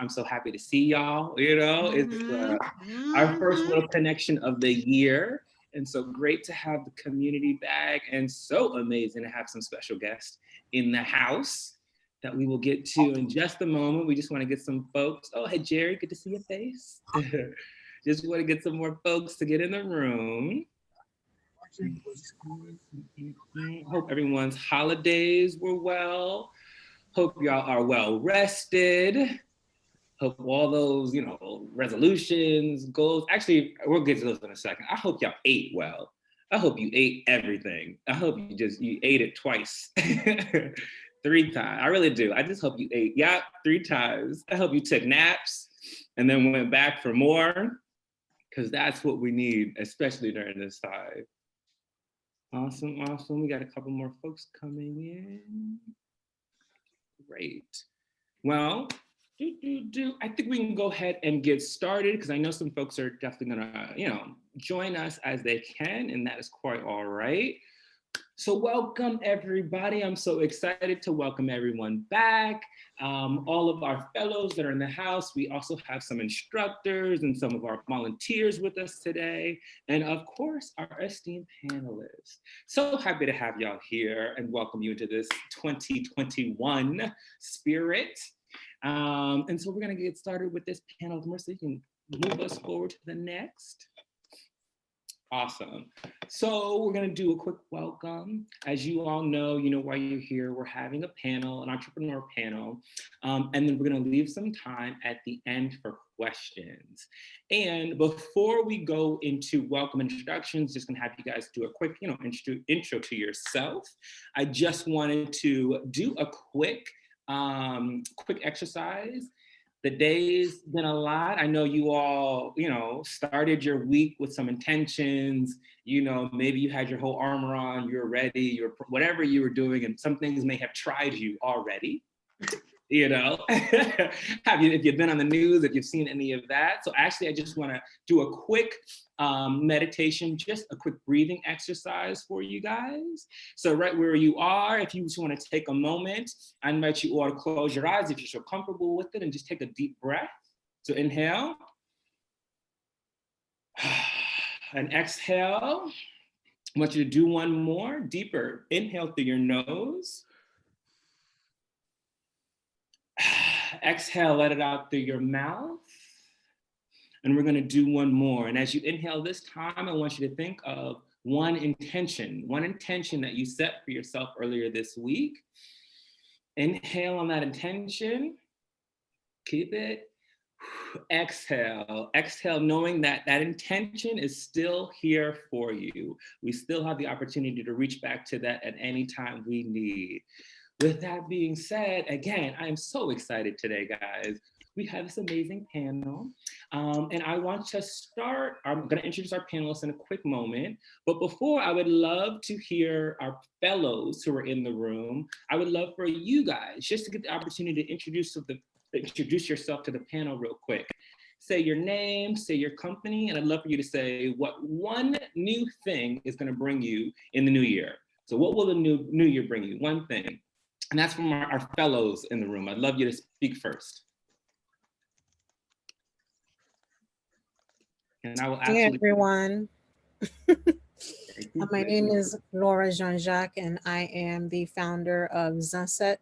I'm so happy to see y'all. You know, it's our first little connection of the year. And so great to have the community back, and so amazing to have some special guests in the house that we will get to in just a moment. We just want to get some folks. Oh, hey, Jerry, good to see your face. Just want to get some more folks to get in the room. Hope everyone's holidays were well. Hope y'all are well rested. Hope all those, resolutions, goals. Actually, we'll get to those in a second. I hope y'all ate well. I hope you ate everything. I hope you ate it twice. 3 times. I really do. I just hope you ate, 3 times. I hope you took naps and then went back for more, because that's what we need, especially during this time. Awesome. We got a couple more folks coming in. Great. Well, I think we can go ahead and get started, because I know some folks are definitely gonna, join us as they can, and that is quite all right. So welcome everybody. I'm so excited to welcome everyone back. All of our fellows that are in the house. We also have some instructors and some of our volunteers with us today. And of course, our esteemed panelists. So happy to have y'all here and welcome you into this 2021 spirit. And so we're gonna get started with this panel. Marissa, you can move us forward to the next. Awesome. So we're gonna do a quick welcome. As you all know, you know why you're here. We're having a panel, an entrepreneur panel, and then we're gonna leave some time at the end for questions. And before we go into welcome introductions, just gonna have you guys do a quick, intro to yourself. I just wanted to do a quick exercise. The day's been a lot. I know you all, started your week with some intentions. Maybe you had your whole armor on, you're ready, whatever you were doing, and some things may have tried you already. If you've been on the news, if you've seen any of that. So actually, I just want to do a quick meditation, just a quick breathing exercise for you guys. So right where you are, if you just want to take a moment, I invite you all to close your eyes if you feel comfortable with it, and just take a deep breath. So inhale and exhale. I want you to do one more, deeper. Inhale through your nose. Exhale, let it out through your mouth. And we're gonna do one more. And as you inhale this time, I want you to think of one intention that you set for yourself earlier this week. Inhale on that intention, keep it. Exhale knowing that that intention is still here for you. We still have the opportunity to reach back to that at any time we need. With that being said, again, I am so excited today, guys. We have this amazing panel, and I want to start. I'm going to introduce our panelists in a quick moment, but before, I would love to hear our fellows who are in the room. I would love for you guys just to get the opportunity to introduce yourself to the panel real quick. Say your name, say your company, and I'd love for you to say what one new thing is going to bring you in the new year. So what will the new year bring you? One thing. And that's from our fellows in the room. I'd love you to speak first. And I will Hey everyone. My name is Laura Jean-Jacques, and I am the founder of Zanset,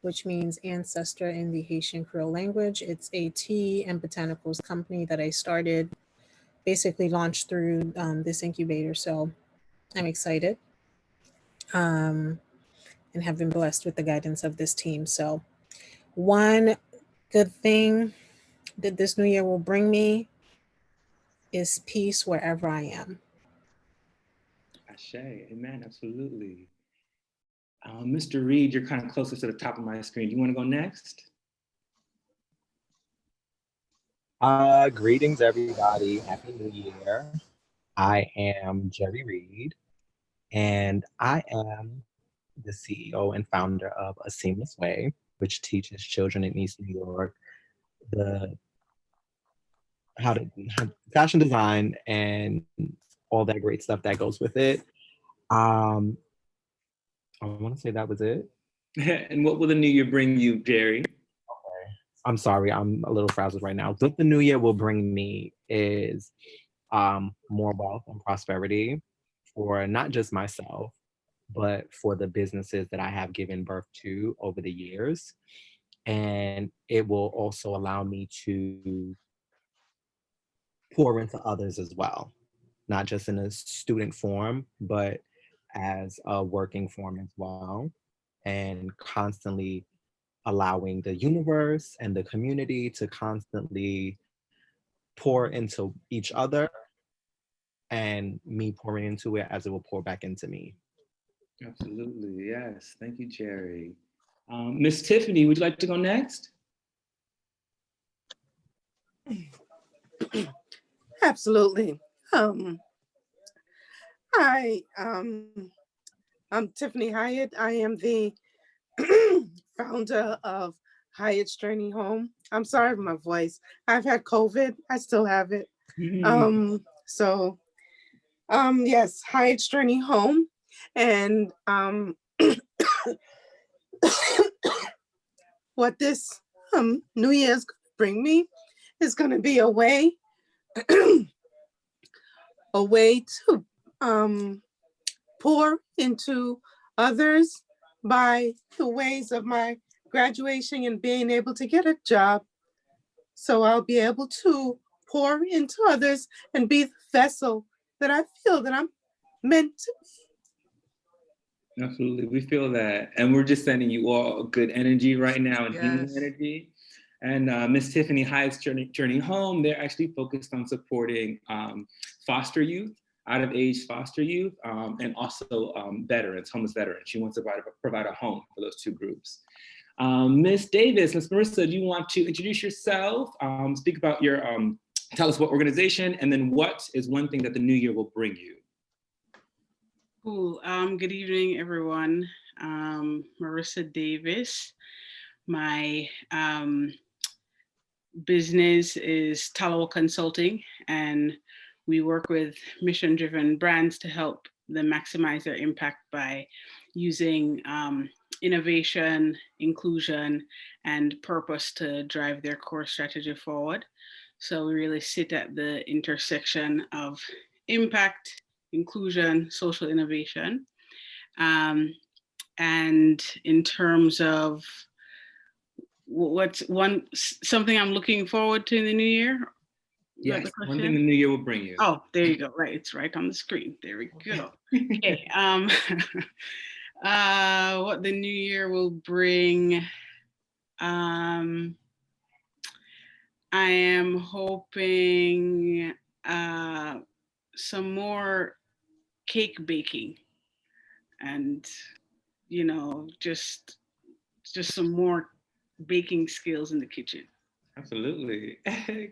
which means ancestor in the Haitian Creole language. It's a tea and botanicals company that I started, basically launched through this incubator. So I'm excited and have been blessed with the guidance of this team. So one good thing that this new year will bring me is peace wherever I am. Ashe, amen, absolutely. Mr. Reed, you're kind of closer to the top of my screen. Do you want to go next? Greetings, everybody. Happy New Year. I am Jerry Reed, and I am the CEO and founder of A Seamless Way, which teaches children in East New York how to fashion design and all that great stuff that goes with it. I want to say that was it. And what will the new year bring you, Jerry? Okay, I'm sorry, I'm a little frazzled right now. What the new year will bring me is more wealth and prosperity for not just myself, but for the businesses that I have given birth to over the years. And it will also allow me to pour into others as well, not just in a student form, but as a working form as well, and constantly allowing the universe and the community to constantly pour into each other and me pouring into it as it will pour back into me. Absolutely, yes. Thank you, Jerry. Miss Tiffany, would you like to go next? Absolutely. Hi, I'm Tiffany Hyatt. I am the founder of Hyatt's Journey Home. I'm sorry for my voice. I've had COVID. I still have it. So yes, Hyatt's Journey Home. And what this New Year's bring me is going to be a way to pour into others by the ways of my graduation and being able to get a job. So I'll be able to pour into others and be the vessel that I feel that I'm meant to be. Absolutely, we feel that. And we're just sending you all good energy right now and healing Yes. energy. And Miss Tiffany Hyatt's Journey Home, they're actually focused on supporting foster youth, out of age foster youth, and also veterans, homeless veterans. She wants to provide a home for those two groups. Miss Davis, Miss Marissa, do you want to introduce yourself, speak about your, tell us what organization, and then what is one thing that the new year will bring you? Cool. Good evening, everyone. Marissa Davis. My business is H.O.L.L.A Consulting, and we work with mission-driven brands to help them maximize their impact by using innovation, inclusion, and purpose to drive their core strategy forward. So we really sit at the intersection of impact, inclusion, social innovation. And in terms of what's something I'm looking forward to in the new year? Yes, one thing the new year will bring you. Oh, there you go. Right, it's right on the screen. There we go. Okay. What the new year will bring. I am hoping some more cake baking, and just some more baking skills in the kitchen. Absolutely.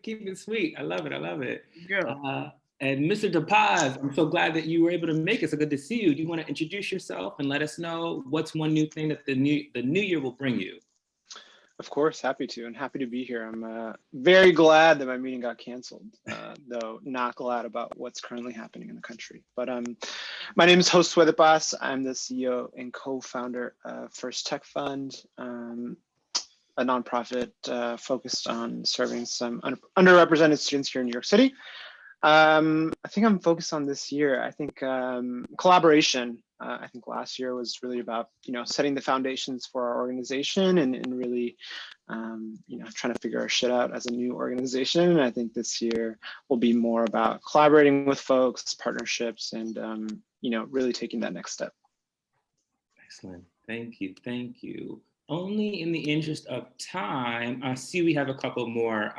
Keep it sweet. I love it. I love it. Yeah. And Mr. DePaz, I'm so glad that you were able to make it. So good to see you. Do you want to introduce yourself and let us know what's one new thing that the new year will bring you? Of course, happy to, and happy to be here. I'm very glad that my meeting got canceled, though not glad about what's currently happening in the country. But my name is H.O.L.L.A. DePaz. I'm the CEO and co-founder of First Tech Fund, a nonprofit focused on serving some underrepresented students here in New York City. I think I'm focused on this year. I think collaboration. I think last year was really about setting the foundations for our organization and really trying to figure our shit out as a new organization. And I think this year will be more about collaborating with folks, partnerships, and really taking that next step. Excellent. Thank you. Thank you. Only in the interest of time, I see we have a couple more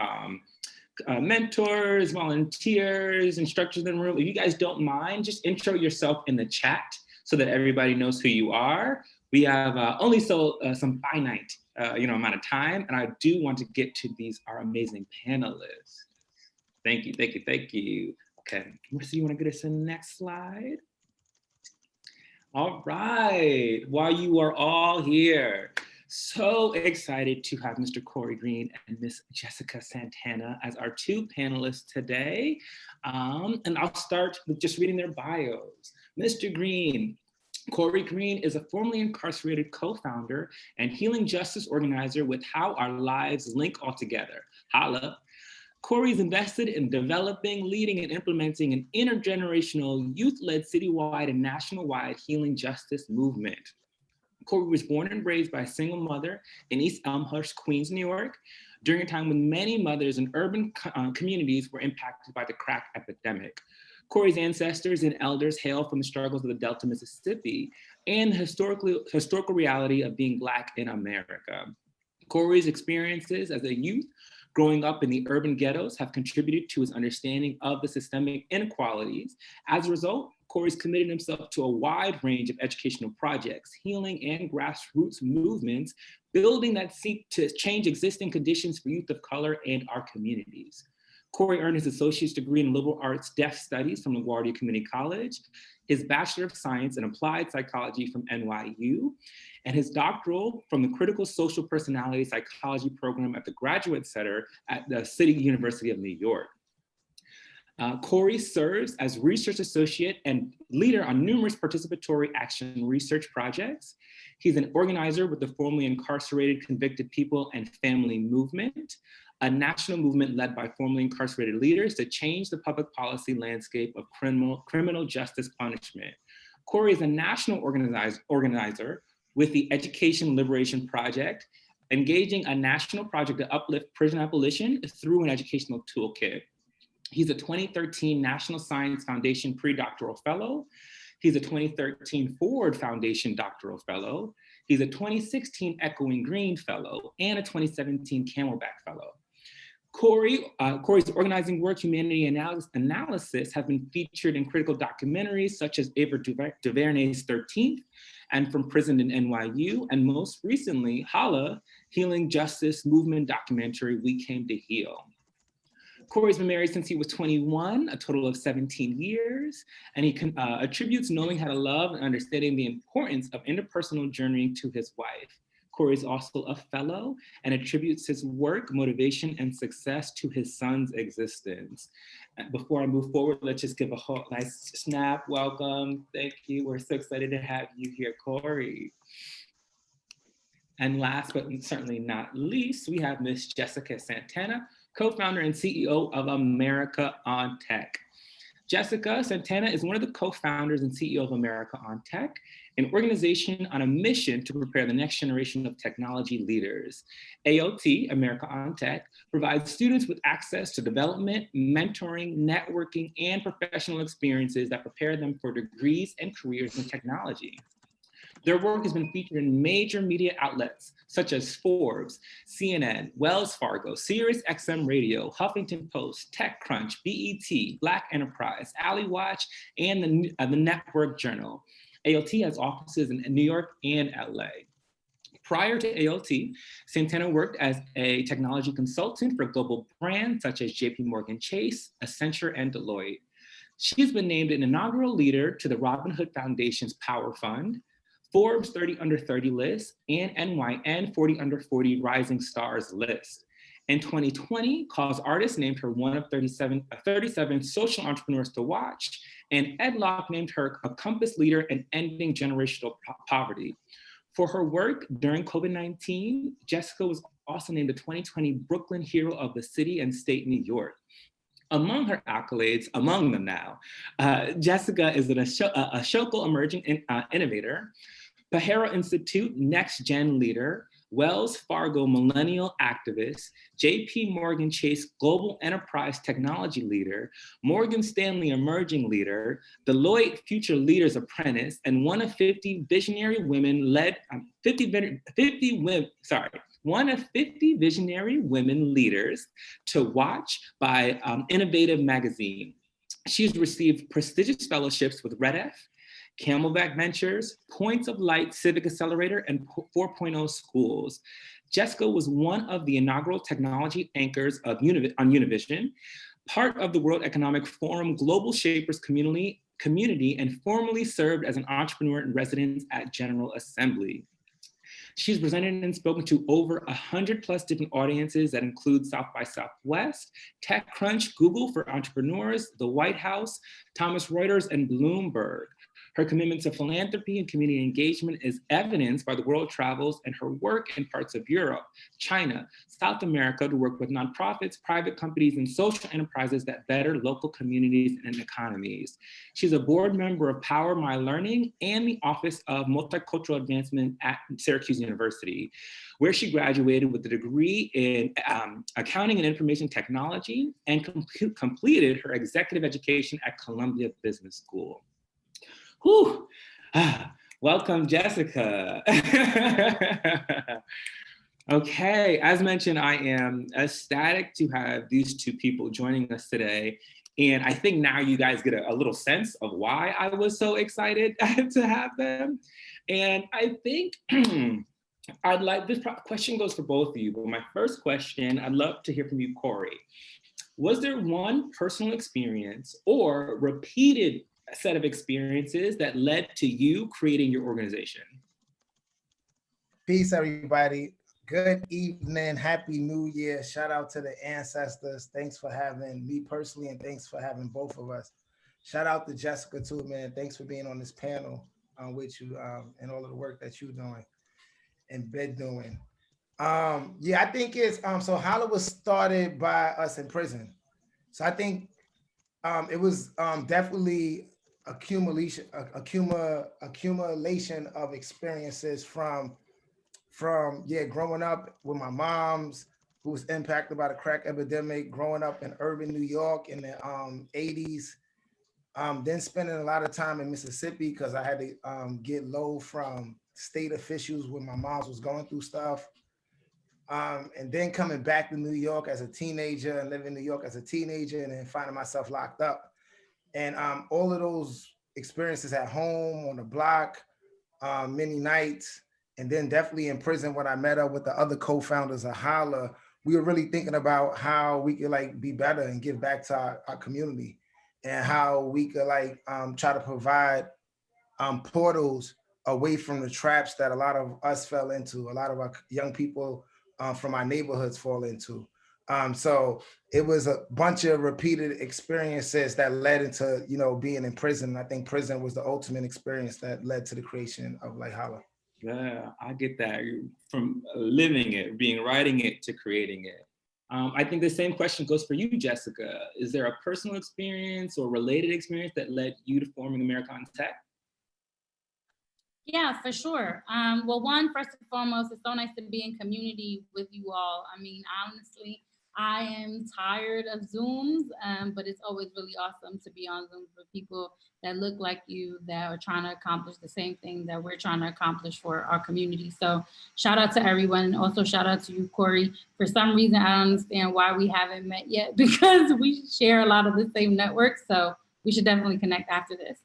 mentors, volunteers, instructors in the room. If you guys don't mind, just intro yourself in the chat so that everybody knows who you are. We have only some finite amount of time, and I do want to get to our amazing panelists. Thank you, thank you, thank you. Okay, Marissa, you want to get us in the next slide? All right, while you are all here, so excited to have Mr. Cory Greene and Miss Jessica Santana as our two panelists today. And I'll start with just reading their bios. Mr. Greene, Cory Greene is a formerly incarcerated co-founder and healing justice organizer with How Our Lives Link All Together, H.O.L.L.A. Cory is invested in developing, leading, and implementing an intergenerational, youth-led, citywide, and national-wide healing justice movement. Cory was born and raised by a single mother in East Elmhurst, Queens, New York, during a time when many mothers in urban communities were impacted by the crack epidemic. Cory's ancestors and elders hail from the struggles of the Delta, Mississippi, and the historical reality of being Black in America. Cory's experiences as a youth growing up in the urban ghettos have contributed to his understanding of the systemic inequalities. As a result, Cory's committed himself to a wide range of educational projects, healing and grassroots movements, building that seek to change existing conditions for youth of color and our communities. Cory earned his associate's degree in liberal arts deaf studies from LaGuardia Community College, his Bachelor of Science in Applied Psychology from NYU, and his doctoral from the Critical Social Personality Psychology program at the Graduate Center at the City University of New York. Cory serves as research associate and leader on numerous participatory action research projects. He's an organizer with the formerly incarcerated convicted people and family movement, a national movement led by formerly incarcerated leaders to change the public policy landscape of criminal justice punishment. Cory is a national organizer with the Education Liberation Project, engaging a national project to uplift prison abolition through an educational toolkit. He's a 2013 National Science Foundation Pre-Doctoral Fellow. He's a 2013 Ford Foundation Doctoral Fellow. He's a 2016 Echoing Green Fellow and a 2017 Camelback Fellow. Cory's organizing work, humanity analysis have been featured in critical documentaries such as Ava DuVernay's 13th and From Prison in NYU, and most recently, H.O.L.L.A, Healing Justice Movement documentary, We Came to Heal. Cory's been married since he was 21, a total of 17 years, and he attributes knowing how to love and understanding the importance of interpersonal journeying to his wife. Cory is also a fellow and attributes his work, motivation, and success to his son's existence. And before I move forward, let's just give a whole nice snap welcome. Thank you. We're so excited to have you here, Cory. And last but certainly not least, we have Miss Jessica Santana, co-founder and CEO of America on Tech. Jessica Santana is one of the co-founders and CEO of America on Tech, an organization on a mission to prepare the next generation of technology leaders. AOT, America on Tech, provides students with access to development, mentoring, networking, and professional experiences that prepare them for degrees and careers in technology. Their work has been featured in major media outlets such as Forbes, CNN, Wells Fargo, Sirius XM Radio, Huffington Post, TechCrunch, BET, Black Enterprise, Alley Watch, and the Network Journal. AOT has offices in New York and LA. Prior to AOT, Santana worked as a technology consultant for global brands such as JP Chase, Accenture, and Deloitte. She's been named an inaugural leader to the Robin Hood Foundation's Power Fund, Forbes 30 Under 30 list, and NYN 40 Under 40 Rising Stars list. In 2020, Cause Artists named her one of 37 social entrepreneurs to watch, and EdLock named her a compass leader in ending generational poverty. For her work during COVID-19, Jessica was also named the 2020 Brooklyn Hero of the City and State, New York. Among her accolades, among them now, Jessica is an H.O.L.L.A emerging innovator, Pajero Institute Next Gen leader, Wells Fargo millennial activist, JP Chase global enterprise technology leader, Morgan Stanley emerging leader, Deloitte Future Leaders Apprentice, and one of 50 visionary women led, one of 50 visionary women leaders to watch by Innovative Magazine. She's received prestigious fellowships with Red F, Camelback Ventures, Points of Light Civic Accelerator, and 4.0 Schools. Jessica was one of the inaugural technology anchors of on Univision, part of the World Economic Forum Global Shapers community, and formerly served as an entrepreneur in residence at General Assembly. She's presented and spoken to over 100+ different audiences that include South by Southwest, TechCrunch, Google for Entrepreneurs, the White House, Thomson Reuters, and Bloomberg. Her commitment to philanthropy and community engagement is evidenced by the world travels and her work in parts of Europe, China, South America to work with nonprofits, private companies, and social enterprises that better local communities and economies. She's a board member of Power My Learning and the Office of Multicultural Advancement at Syracuse University, where she graduated with a degree in accounting and information technology and completed her executive education at Columbia Business School. Whew. Welcome, Jessica. Okay, as mentioned, I am ecstatic to have these two people joining us today. And I think now you guys get a little sense of why I was so excited to have them. And I think I'd like, this question goes for both of you, but my first question, I'd love to hear from you, Cory. Was there one personal experience or repeated set of experiences that led to you creating your organization? Peace, everybody. Good evening. Happy New Year. Shout out to the ancestors. Thanks for having me personally, and thanks for having both of us. Shout out to Jessica too, man. Thanks for being on this panel with you and all of the work that you're doing and been doing. Yeah, I think it's so H.O.L.L.A was started by us in prison. So I think it was definitely accumulation of experiences from growing up with my mom's, who was impacted by the crack epidemic, growing up in urban New York in the 80s, then spending a lot of time in Mississippi because I had to get low from state officials when my mom was going through stuff. And then coming back to New York as a teenager and living in New York as a teenager and then finding myself locked up. And all of those experiences at home, on the block, many nights, and then definitely in prison when I met up with the other co-founders of H.O.L.L.A, we were really thinking about how we could like be better and give back to our community and how we could like try to provide portals away from the traps that a lot of us fell into, a lot of our young people from our neighborhoods fall into. So it was a bunch of repeated experiences that led into, being in prison. I think prison was the ultimate experience that led to the creation of like H.O.L.L.A. Yeah, I get that. From living it, writing it to creating it. I think the same question goes for you, Jessica. Is there a personal experience or related experience that led you to forming Americon Tech? Yeah, for sure. Well, one, first and foremost, it's so nice to be in community with you all. I mean, honestly, I am tired of Zooms, but it's always really awesome to be on Zooms with people that look like you, that are trying to accomplish the same thing that we're trying to accomplish for our community. So shout out to everyone. And also shout out to you, Cory. For some reason, I don't understand why we haven't met yet because we share a lot of the same networks. So we should definitely connect after this.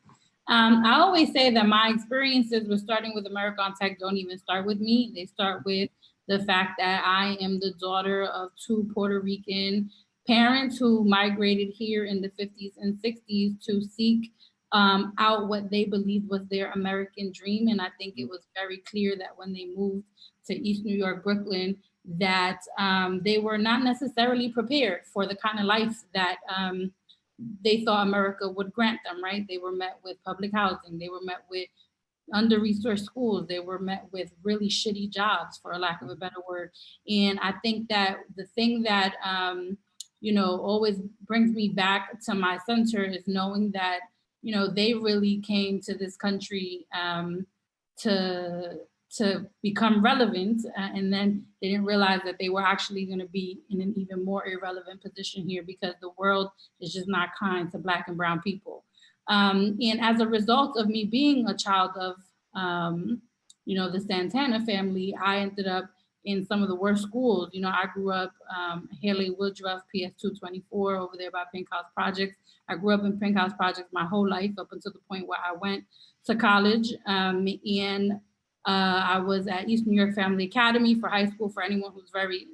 I always say that my experiences with starting with Americon Tech don't even start with me. They start with the fact that I am the daughter of two Puerto Rican parents who migrated here in the 50s and 60s to seek out what they believed was their American dream. And I think it was very clear that when they moved to East New York, Brooklyn, that they were not necessarily prepared for the kind of life that they thought America would grant them, right? They were met with public housing. They were met with under-resourced schools. They were met with really shitty jobs, for a lack of a better word. And I think that the thing that, always brings me back to my center is knowing that, they really came to this country to become relevant. And then they didn't realize that they were actually going to be in an even more irrelevant position here because the world is just not kind to Black and brown people. And as a result of me being a child of, the Santana family, I ended up in some of the worst schools. I grew up Haley Woodruff, PS 224 over there by Pink House Projects. I grew up in Pink House Projects my whole life up until the point where I went to college. And I was at East New York Family Academy for high school. For anyone who's very,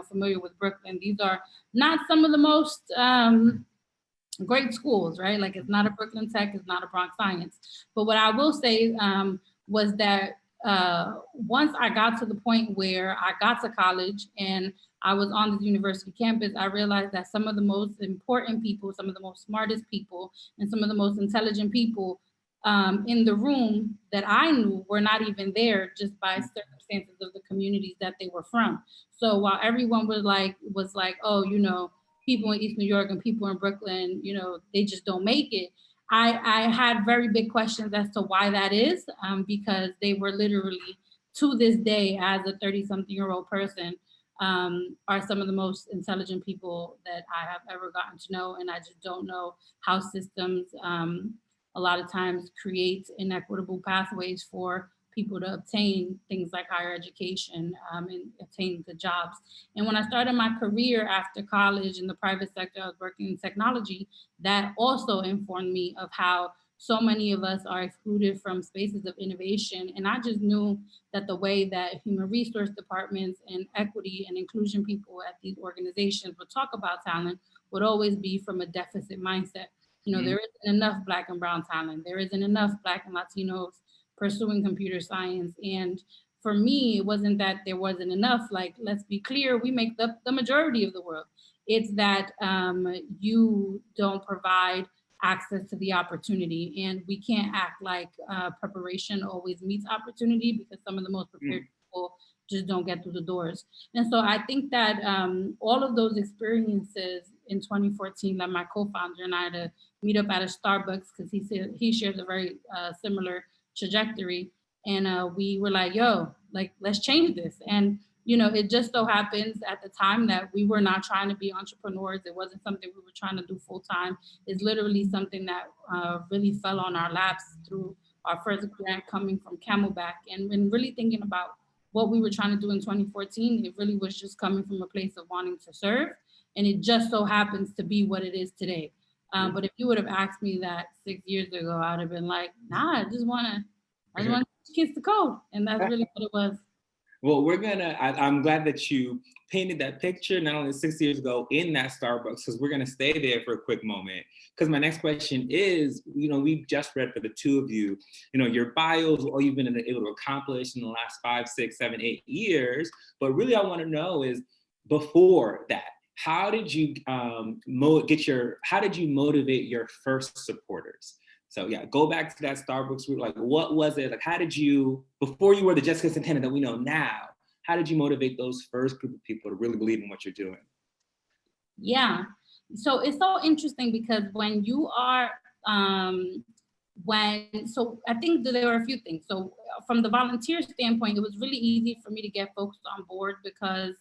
familiar with Brooklyn, these are not some of the most great schools, right? Like it's not a Brooklyn Tech, it's not a Bronx Science. But what I will say was that once I got to the point where I got to college and I was on this university campus, I realized that some of the most important people, some of the most smartest people, and some of the most intelligent people in the room that I knew were not even there just by circumstances of the communities that they were from. So while everyone was like, oh, you know, people in East New York and people in Brooklyn, you know, they just don't make it. I had very big questions as to why that is, because they were literally, to this day, as a 30-something-year-old person, are some of the most intelligent people that I have ever gotten to know. And I just don't know how systems a lot of times create inequitable pathways for people to obtain things like higher education and obtain good jobs. And when I started my career after college in the private sector, I was working in technology. That also informed me of how so many of us are excluded from spaces of innovation. And I just knew that the way that human resource departments and equity and inclusion people at these organizations would talk about talent would always be from a deficit mindset. You know, there isn't enough Black and brown talent. There isn't enough Black and Latinos pursuing computer science. And for me, it wasn't that there wasn't enough. Like, let's be clear, we make the majority of the world. It's that you don't provide access to the opportunity. And we can't act like preparation always meets opportunity, because some of the most prepared people just don't get through the doors. And so I think that all of those experiences in 2014 led my co-founder and I to meet up at a Starbucks, because he shares a very similar trajectory. And we were like, yo, like, let's change this. And, you know, it just so happens at the time that we were not trying to be entrepreneurs. It wasn't something we were trying to do full time. It's literally something that really fell on our laps through our first grant coming from Camelback. And when really thinking about what we were trying to do in 2014, it really was just coming from a place of wanting to serve. And it just so happens to be what it is today. But if you would have asked me that 6 years ago, I would have been like, nah, I just want to teach kids to code. And that's really what it was. Well, I'm glad that you painted that picture, not only 6 years ago in that Starbucks, because we're going to stay there for a quick moment. Because my next question is, you know, we've just read for the two of you, you know, your bios, all you've been able to accomplish in the last 5, 6, 7, 8 years. But really, I want to know is, before that, how did you how did you motivate your first supporters? So yeah, go back to that Starbucks route. Like, what was it? Like, how did you, before you were the Jessica Santana that we know now, how did you motivate those first group of people to really believe in what you're doing? Yeah, so it's so interesting because when you are, so I think that there were a few things. So from the volunteer standpoint, it was really easy for me to get folks on board because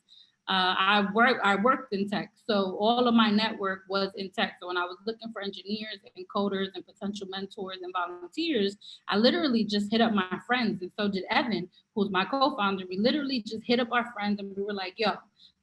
I worked in tech. So all of my network was in tech. So when I was looking for engineers and coders and potential mentors and volunteers, I literally just hit up my friends. And so did Evan, who's my co-founder. We literally just hit up our friends and we were like, yo,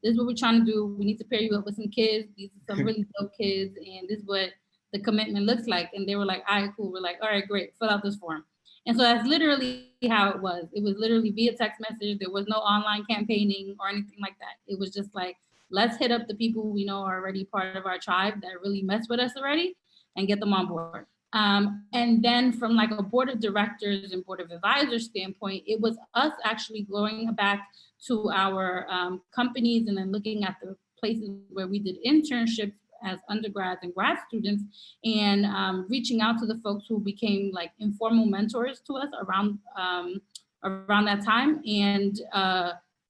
this is what we're trying to do. We need to pair you up with some kids. These are some really dope kids. And this is what the commitment looks like. And they were like, all right, cool. We're like, all right, great. Fill out this form. And so that's literally how it was. It was literally via text message. There was no online campaigning or anything like that. It was just like, let's hit up the people we know are already part of our tribe that really mess with us already and get them on board. And then from like a board of directors and board of advisors standpoint, it was us actually going back to our companies and then looking at the places where we did internships as undergrads and grad students, and reaching out to the folks who became like informal mentors to us around that time. And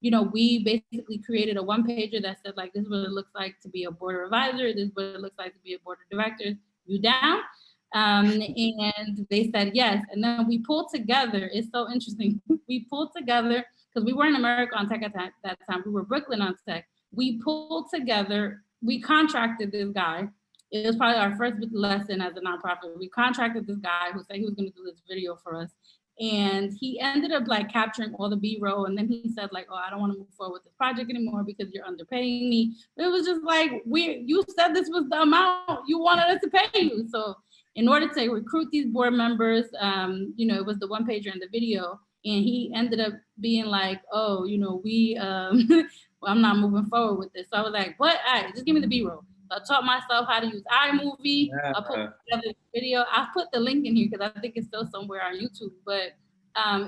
you know, we basically created a one-pager that said like, this is what it looks like to be a board of advisor, this is what it looks like to be a board of directors, you down? And they said yes. And then we pulled together, it's so interesting, we pulled together, because we weren't America on Tech at that time, we were Brooklyn on Tech. We pulled together, we contracted this guy. It was probably our first lesson as a nonprofit. We contracted this guy who said he was going to do this video for us. And he ended up like capturing all the B-roll. And then he said like, oh, I don't want to move forward with this project anymore because you're underpaying me. But it was just like, you said this was the amount you wanted us to pay you. So in order to recruit these board members, you know, it was the one pager in the video. And he ended up being like, oh, you know, well, I'm not moving forward with this. So I was like, what? All right, just give me the B-roll. So I taught myself how to use iMovie. Yeah. I put together the video. I'll put the link in here because I think it's still somewhere on YouTube. But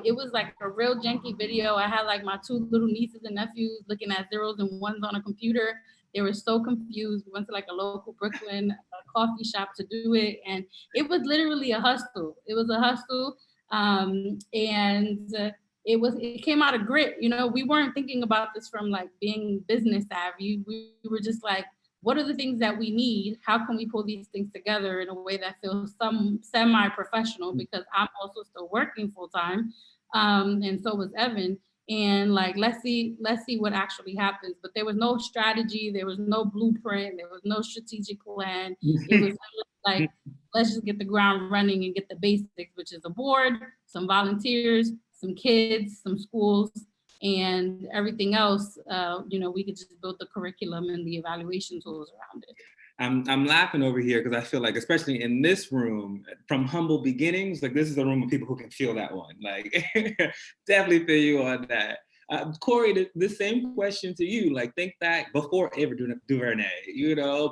it was like a real janky video. I had like my 2 little nieces and nephews looking at zeros and ones on a computer. They were so confused. We went to like a local Brooklyn coffee shop to do it. And it was literally a hustle. It was a hustle. It came out of grit. You know, we weren't thinking about this from like being business savvy. We were just like, what are the things that we need? How can we pull these things together in a way that feels some semi-professional? Because I'm also still working full time, and so was Evan. And like, let's see what actually happens. But there was no strategy, there was no blueprint, there was no strategic plan. It was like, let's just get the ground running and get the basics, which is a board, some volunteers, some kids, some schools, and everything else, we could just build the curriculum and the evaluation tools around it. I'm laughing over here because I feel like, especially in this room, from humble beginnings, like this is a room of people who can feel that one. Like, definitely feel you on that. Cory, the same question to you. Like, think back before Ava DuVernay,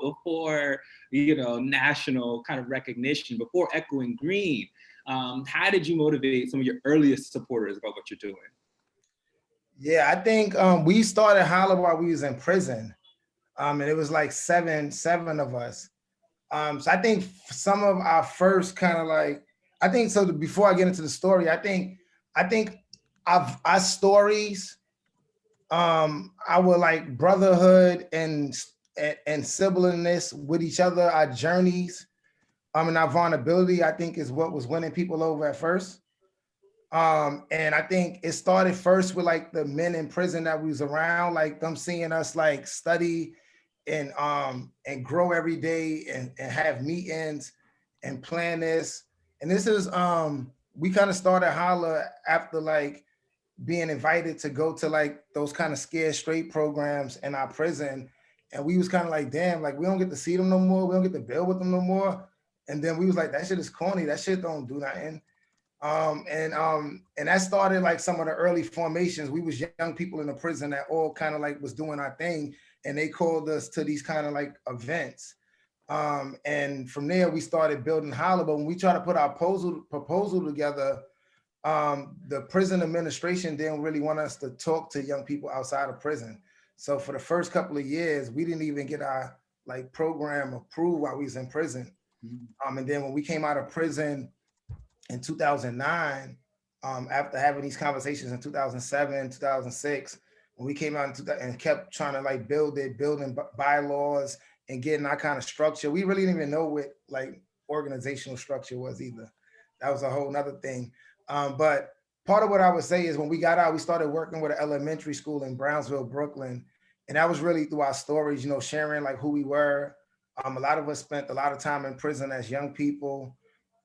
before, national kind of recognition, before echoing Greene. How did you motivate some of your earliest supporters about what you're doing? Yeah, I think we started H.O.L.L.A while we was in prison. And it was like seven of us. So I think some of our first kind of like, before I get into the story, I think our stories, our like brotherhood and siblingness with each other, our journeys, and our vulnerability, I think is what was winning people over at first. And I think it started first with like the men in prison that we was around, like them seeing us like study and grow every day and have meetings and plan this. And this is we kind of started H.O.L.L.A after like being invited to go to like those kind of scared straight programs in our prison. And we was kind of like, damn, like we don't get to see them no more. We don't get to build with them no more. And then we was like, that shit is corny. That shit don't do nothing. And that started like some of the early formations. We was young people in the prison that all kind of like was doing our thing, and they called us to these kind of like events. And from there we started building H.O.L.L.A. But when we tried to put our proposal together, the prison administration didn't really want us to talk to young people outside of prison. So for the first couple of years, we didn't even get our like program approved while we was in prison. And then when we came out of prison in 2009, after having these conversations in 2007, 2006, when we came out and kept trying to like building bylaws and getting our kind of structure, we really didn't even know what like organizational structure was either. That was a whole nother thing. But part of what I would say is when we got out, we started working with an elementary school in Brownsville, Brooklyn. And that was really through our stories, sharing like who we were. A lot of us spent a lot of time in prison as young people.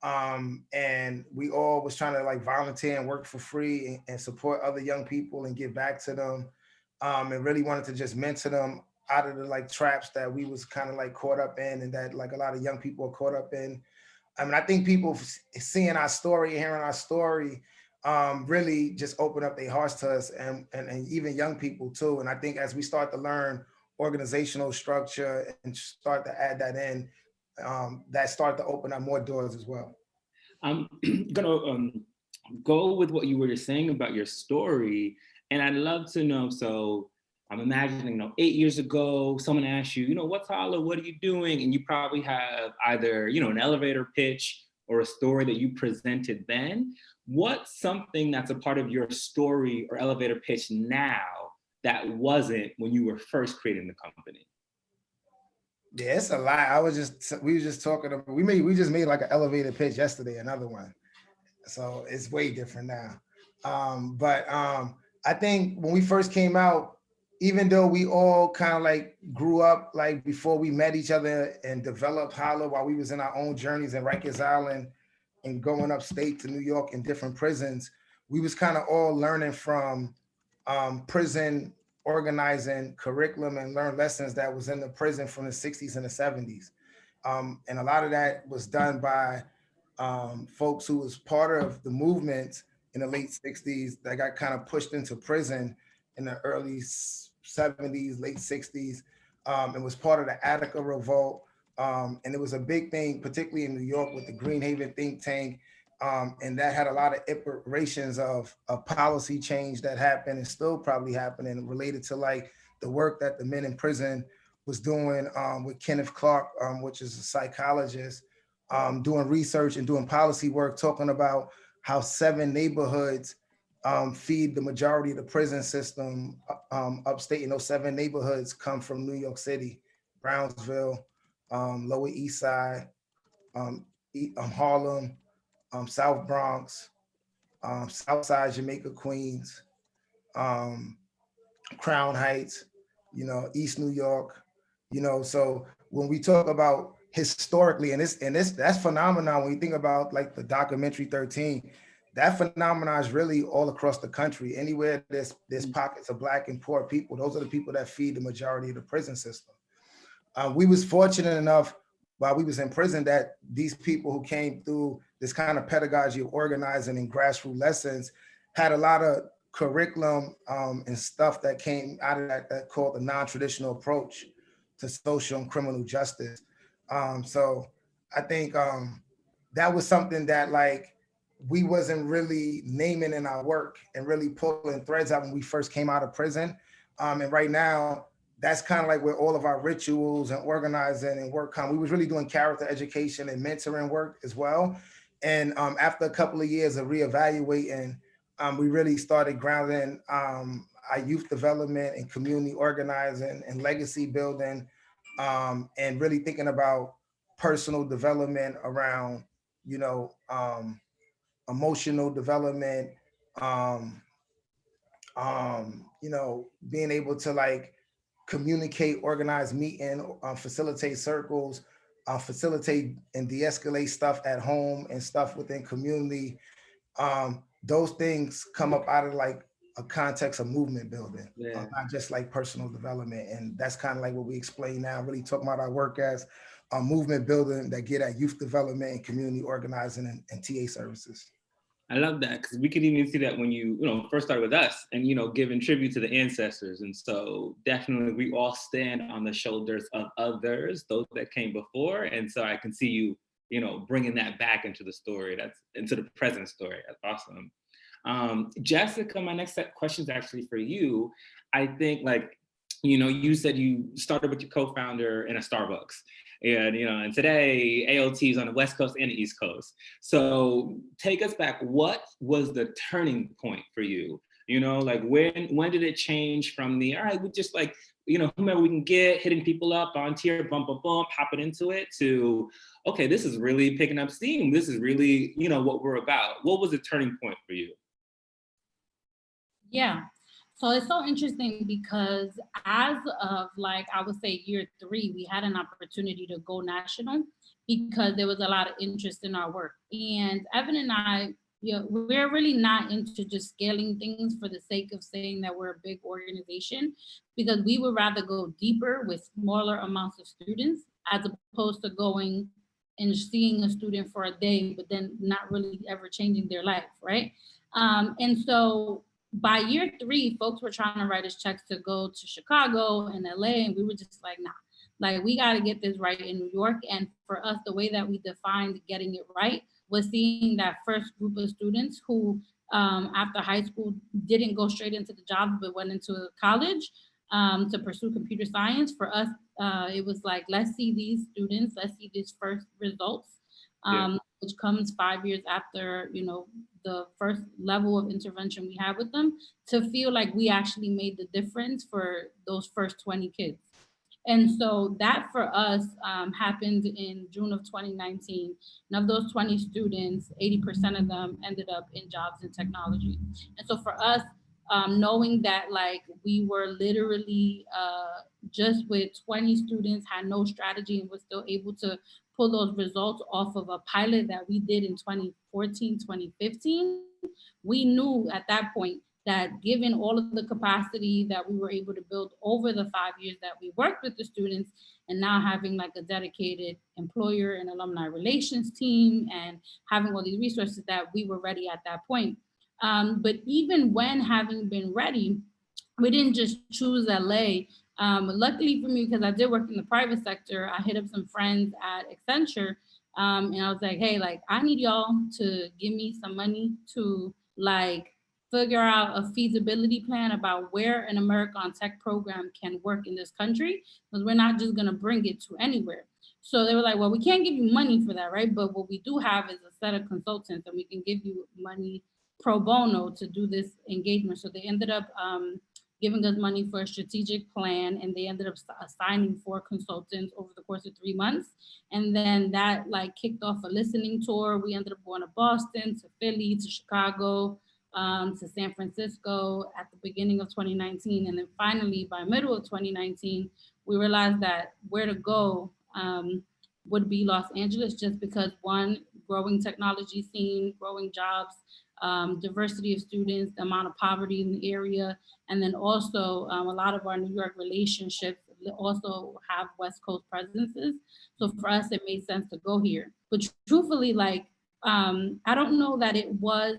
And we all was trying to like volunteer and work for free and support other young people and give back to them. And really wanted to just mentor them out of the like traps that we was kind of like caught up in and that like a lot of young people are caught up in. I mean, I think people seeing our story, hearing our story, really just open up their hearts to us and even young people too. And I think as we start to learn organizational structure and start to add that in, that start to open up more doors as well. I'm gonna go with what you were just saying about your story. And I'd love to know, so I'm imagining, 8 years ago, someone asked you, what's H.O.L.L.A, what are you doing? And you probably have either, an elevator pitch or a story that you presented then. What's something that's a part of your story or elevator pitch now that wasn't when you were first creating the company? Yeah, it's a lot. We were just talking about, we just made like an elevator pitch yesterday, another one. So it's way different now. But I think when we first came out, even though we all kind of like grew up like before we met each other and developed H.O.L.L.A while we was in our own journeys in Rikers Island and going upstate to New York in different prisons, we was kind of all learning from prison organizing curriculum and learn lessons that was in the prison from the 60s and the 70s. And a lot of that was done by folks who was part of the movement in the late 60s that got kind of pushed into prison in the early 70s, late 60s. It was part of the Attica Revolt. And it was a big thing, particularly in New York with the Greenhaven think tank. And that had a lot of iterations of policy change that happened and still probably happening related to like the work that the men in prison was doing with Kenneth Clark, which is a psychologist, doing research and doing policy work, talking about how 7 neighborhoods feed the majority of the prison system upstate. And those 7 neighborhoods come from New York City, Brownsville, Lower East Side, Harlem, South Bronx, South Side, Jamaica, Queens, Crown Heights, East New York, so when we talk about historically, and that's phenomenon, when you think about like the documentary 13, that phenomenon is really all across the country. Anywhere there's pockets of Black and poor people, those are the people that feed the majority of the prison system. We was fortunate enough while we was in prison that these people who came through this kind of pedagogy of organizing and grassroots lessons had a lot of curriculum and stuff that came out of that called the non-traditional approach to social and criminal justice. So I think that was something that like we wasn't really naming in our work and really pulling threads out when we first came out of prison. And right now, that's kind of like where all of our rituals and organizing and work come. We was really doing character education and mentoring work as well. And after a couple of years of reevaluating, we really started grounding our youth development and community organizing and legacy building, and really thinking about personal development around, emotional development, being able to like communicate, organize meeting, facilitate circles, facilitate and de-escalate stuff at home and stuff within community. Those things come up out of like a context of movement building, not just like personal development. And that's kind of like what we explain now, really talking about our work as movement building that get at youth development and community organizing and TA services. I love that, because we could even see that when you first started with us and, giving tribute to the ancestors. And so definitely we all stand on the shoulders of others, those that came before. And so I can see you, bringing that back into the story, into the present story. That's awesome. Jessica, my next set of questions actually for you. I think you said you started with your co-founder in a Starbucks. And today AOT is on the West Coast and the East Coast. So take us back. What was the turning point for you? When did it change from the, all right, we just whomever we can get, hitting people up on tier, bump, hopping into it, to, okay, this is really picking up steam. This is really, what we're about. What was the turning point for you? Yeah. So it's so interesting because as of I would say year 3, we had an opportunity to go national because there was a lot of interest in our work. And Evan and I, we're really not into just scaling things for the sake of saying that we're a big organization, because we would rather go deeper with smaller amounts of students as opposed to going and seeing a student for a day, but then not really ever changing their life, right? And so by year 3, folks were trying to write us checks to go to Chicago and LA, and we were just like, nah, we got to get this right in New York. And for us, the way that we defined getting it right was seeing that first group of students who, after high school, didn't go straight into the job, but went into college to pursue computer science. For us, it was like, let's see these students, let's see these first results, which comes 5 years after, the first level of intervention we had with them, to feel like we actually made the difference for those first 20 kids. And so that for us happened in June of 2019. And of those 20 students, 80% of them ended up in jobs in technology. And so for us, knowing that we were literally just with 20 students, had no strategy, and was still able to pull those results off of a pilot that we did in 2014, 2015, we knew at that point that given all of the capacity that we were able to build over the 5 years that we worked with the students, and now having a dedicated employer and alumni relations team and having all these resources, that we were ready at that point. But even when having been ready, we didn't just choose LA. Luckily for me, because I did work in the private sector, I hit up some friends at Accenture, and I was like, hey, I need y'all to give me some money to figure out a feasibility plan about where an American Tech program can work in this country, because we're not just gonna bring it to anywhere. So they were like, well, we can't give you money for that, right? But what we do have is a set of consultants and we can give you money pro bono to do this engagement. So they ended up giving us money for a strategic plan, and they ended up assigning 4 consultants over the course of 3 months. And then that like kicked off a listening tour. We ended up going to Boston, to Philly, to Chicago, to San Francisco at the beginning of 2019. And then finally, by middle of 2019, we realized that where to go would be Los Angeles, just because one, growing technology scene, growing jobs, diversity of students, the amount of poverty in the area, and then also a lot of our New York relationships also have West Coast presences. So for us, it made sense to go here. But truthfully, like, I don't know that it was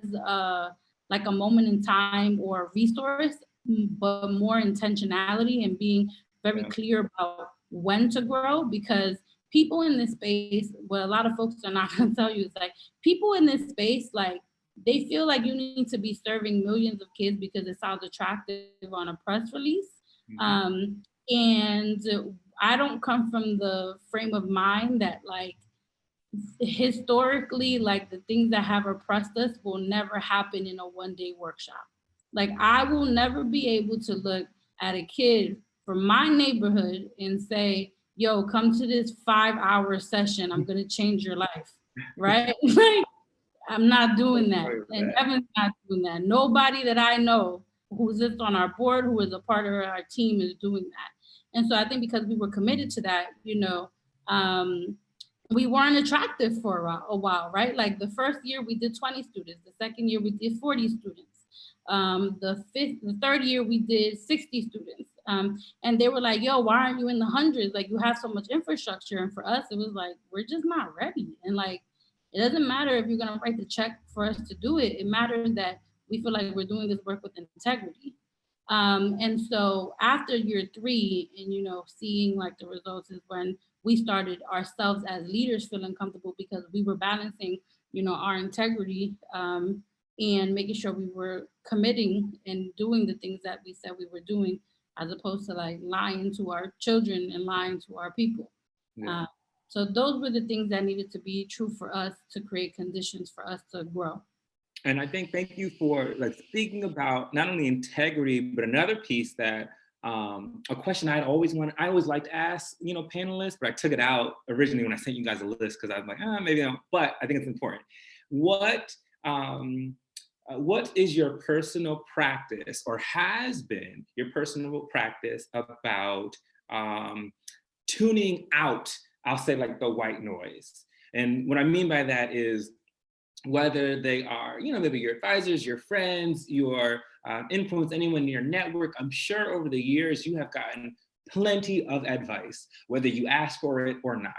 like a moment in time or resource, but more intentionality and being very clear about when to grow, because people in this space, what a lot of folks are not gonna tell you is like, people in this space, like, they feel like you need to be serving millions of kids because it sounds attractive on a press release. And I don't come from the frame of mind that like, historically, like the things that have oppressed us will never happen in a one-day workshop. Like I will never be able to look at a kid from my neighborhood and say, yo, come to this 5-hour session. I'm gonna change your life, right? Like, I'm not doing that. And Evan's not doing that. Nobody that I know who sits on our board, who is a part of our team, is doing that. And so I think because we were committed to that, you know, we weren't attractive for a while, right? Like the first year we did 20 students. The second year we did 40 students. The third year we did 60 students. And they were like, yo, why aren't you in the hundreds? Like you have so much infrastructure. And for us, it was like, we're just not ready. And like, it doesn't matter if you're gonna write the check for us to do it. It matters that we feel like we're doing this work with integrity. And so after year 3 and, you know, seeing like the results is when we started ourselves as leaders feeling comfortable, because we were balancing, you know, our integrity and making sure we were committing and doing the things that we said we were doing, as opposed to like lying to our children and lying to our people. Yeah. So those were the things that needed to be true for us to create conditions for us to grow. And I think, thank you for like speaking about not only integrity, but another piece that a question I always like to ask, you know, panelists, but I took it out originally when I sent you guys a list because I was like, maybe I don't, but I think it's important. What is your personal practice, or has been your personal practice, about tuning out, I'll say, like the white noise? And what I mean by that is, whether they are, you know, maybe your advisors, your friends, your influence, anyone in your network, I'm sure over the years you have gotten plenty of advice, whether you ask for it or not.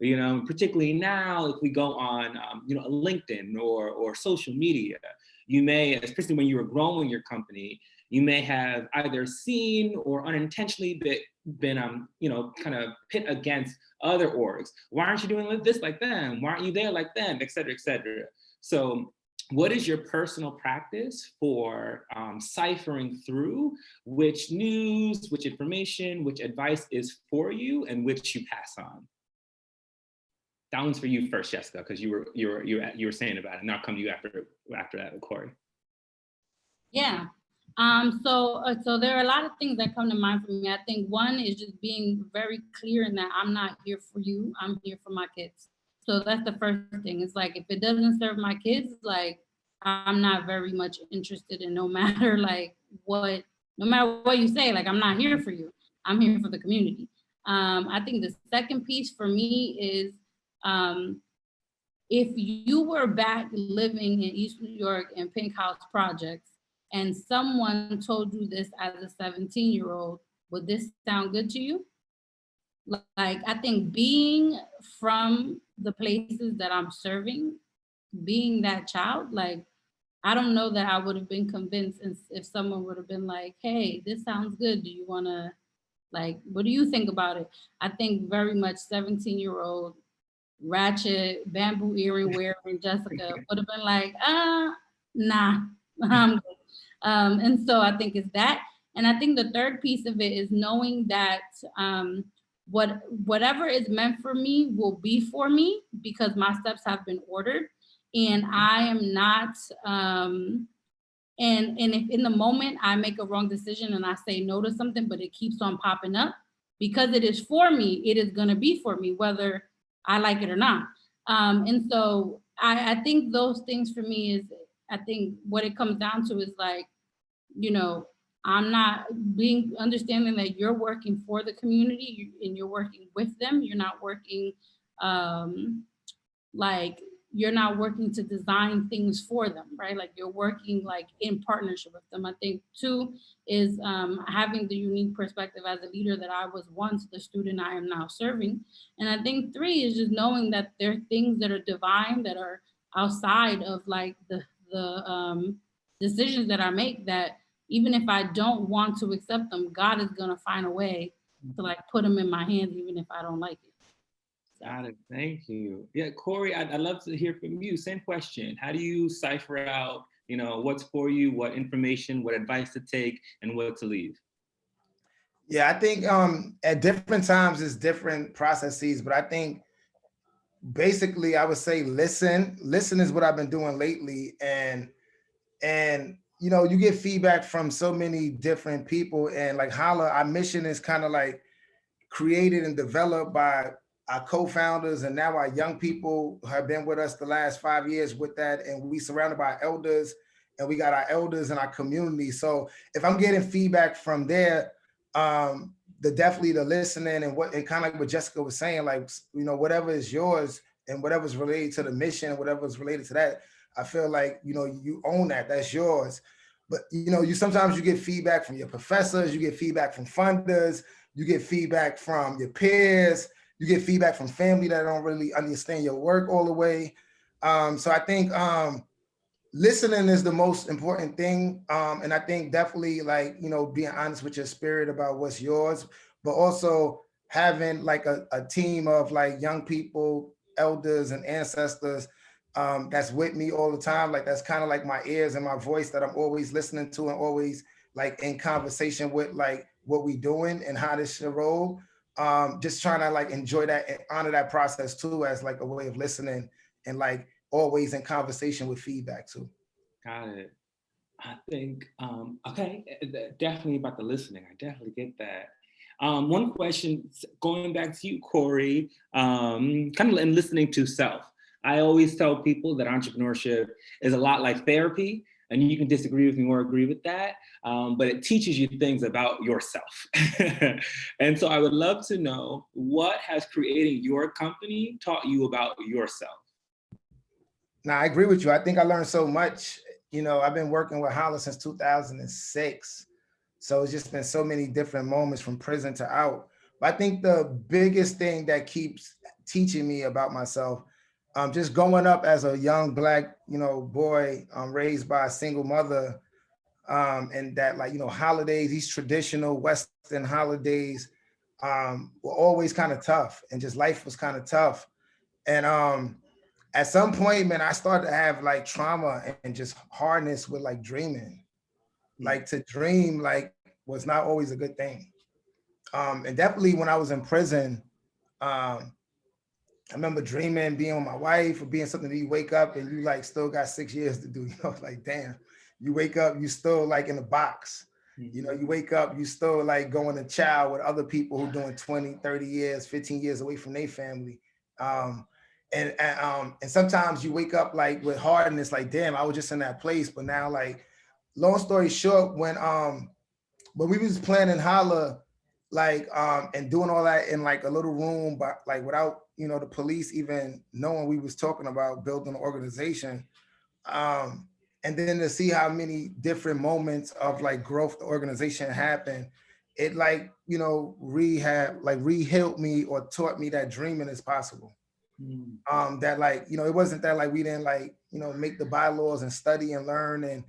You know, particularly now, if we go on, you know, LinkedIn or social media, you may, especially when you were growing your company, you may have either seen or unintentionally been you know, kind of pit against other orgs. Why aren't you doing this like them? Why aren't you there like them? Et cetera, et cetera. So what is your personal practice for ciphering through which news, which information, which advice is for you and which you pass on? That one's for you first, Jessica, because you were saying about it, and I'll come to you after that with Cory. Yeah. So there are a lot of things that come to mind for me. I think one is just being very clear in that I'm not here for you, I'm here for my kids. So that's the first thing. It's like, if it doesn't serve my kids, like I'm not very much interested in, no matter what you say, like I'm not here for you. I'm here for the community. I think the second piece for me is, if you were back living in East New York in Pink House projects, and someone told you this as a 17-year-old, would this sound good to you? Like, I think being from the places that I'm serving, being that child, like, I don't know that I would have been convinced if someone would have been like, hey, this sounds good. Do you want to, like, what do you think about it? I think very much 17-year-old ratchet bamboo earring wearing Jessica would have been like, nah, I'm good. And so I think it's that. And I think the third piece of it is knowing that whatever is meant for me will be for me because my steps have been ordered. And I am not, and if in the moment I make a wrong decision and I say no to something, but it keeps on popping up, because it is for me, it is gonna be for me, whether I like it or not. And so I think those things for me is, I think what it comes down to is like, you know, I'm not understanding that you're working for the community and you're working with them. You're not working like you're not working to design things for them, right? Like you're working like in partnership with them. I think 2 is having the unique perspective as a leader that I was once the student I am now serving. And I think 3 is just knowing that there are things that are divine, that are outside of like the decisions that I make, that even if I don't want to accept them, God is gonna find a way to like put them in my hands, even if I don't like it. Got it. Thank you. Yeah, Cory, I'd love to hear from you. Same question. How do you cipher out, you know, what's for you, what information, what advice to take, and what to leave? Yeah, I think at different times it's different processes, but I think basically I would say listen. Listen is what I've been doing lately, and you know, you get feedback from so many different people, and like H.O.L.L.A, our mission is kind of like created and developed by our co-founders, and now our young people have been with us the last 5 years with that, and we surrounded by elders, and we got our elders in our community. So if I'm getting feedback from there, definitely the listening and what, and kind of like what Jessica was saying, like, you know, whatever is yours and whatever's related to the mission, whatever's related to that, I feel like, you know, you own that, that's yours. But, you know, sometimes you get feedback from your professors, you get feedback from funders, you get feedback from your peers, you get feedback from family that don't really understand your work all the way. So I think listening is the most important thing. And I think definitely like, you know, being honest with your spirit about what's yours, but also having like a team of like young people, elders and ancestors that's with me all the time. Like that's kind of like my ears and my voice that I'm always listening to and always like in conversation with like what we doing and how this should roll. Just trying to like enjoy that and honor that process too as like a way of listening and like always in conversation with feedback too. Got it. I think, okay, definitely about the listening. I definitely get that. One question, going back to you, Cory, kind of in listening to self. I always tell people that entrepreneurship is a lot like therapy, and you can disagree with me or agree with that, but it teaches you things about yourself. And so I would love to know, what has creating your company taught you about yourself? Now, I agree with you. I think I learned so much. You know, I've been working with H.O.L.L.A since 2006. So it's just been so many different moments from prison to out. But I think the biggest thing that keeps teaching me about myself, just growing up as a young Black, you know, boy, raised by a single mother, and that like, you know, holidays, these traditional Western holidays were always kind of tough, and just life was kind of tough. And at some point, man, I started to have like trauma and just hardness with like dreaming. Like to dream like was not always a good thing. And definitely when I was in prison, I remember dreaming being with my wife or being something that you wake up and you like still got 6 years to do, you know, like, damn, you wake up, you still like in a box. You know, you wake up, you still like going to chow with other people who doing 20, 30 years, 15 years away from their family. And sometimes you wake up like with hardness, like, damn, I was just in that place. But now like, long story short, when we was planning H.O.L.L.A, like and doing all that in like a little room, but like without, you know, the police even knowing we was talking about building an organization. And then to see how many different moments of like growth the organization happened, it like, you know, re-healed me or taught me that dreaming is possible. That like, you know, it wasn't that like we didn't like, you know, make the bylaws and study and learn and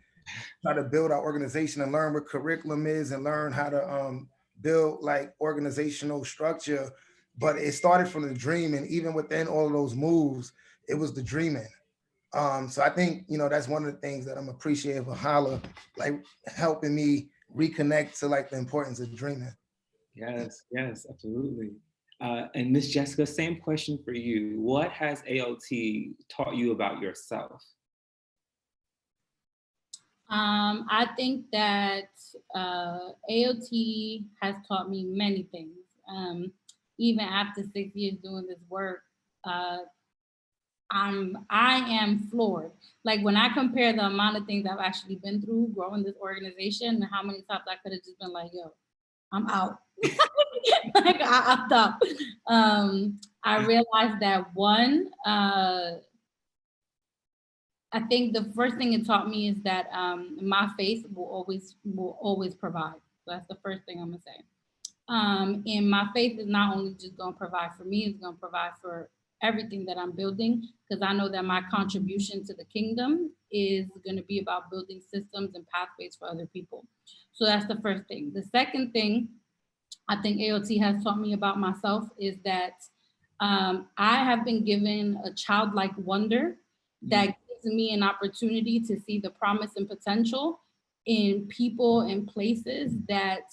try to build our organization and learn what curriculum is and learn how to build like organizational structure. But it started from the dream, and even within all of those moves, it was the dreaming. So I think, that's one of the things that I'm appreciative of H.O.L.L.A, like helping me reconnect to like the importance of dreaming. Yes, yes, absolutely. And Miss Jessica, same question for you. What has AOT taught you about yourself? I think that AOT has taught me many things. Even after 6 years doing this work, I am floored. Like when I compare the amount of things I've actually been through growing this organization and how many times I could have just been like, yo, I'm out. Like I opt out. I realized that one, I think the first thing it taught me is that my faith will always provide. So that's the first thing I'm gonna say. And my faith is not only just gonna provide for me, it's gonna provide for everything that I'm building, because I know that my contribution to the kingdom is gonna be about building systems and pathways for other people. So that's the first thing. The second thing I think AOT has taught me about myself is that I have been given a childlike wonder that gives me an opportunity to see the promise and potential in people and places that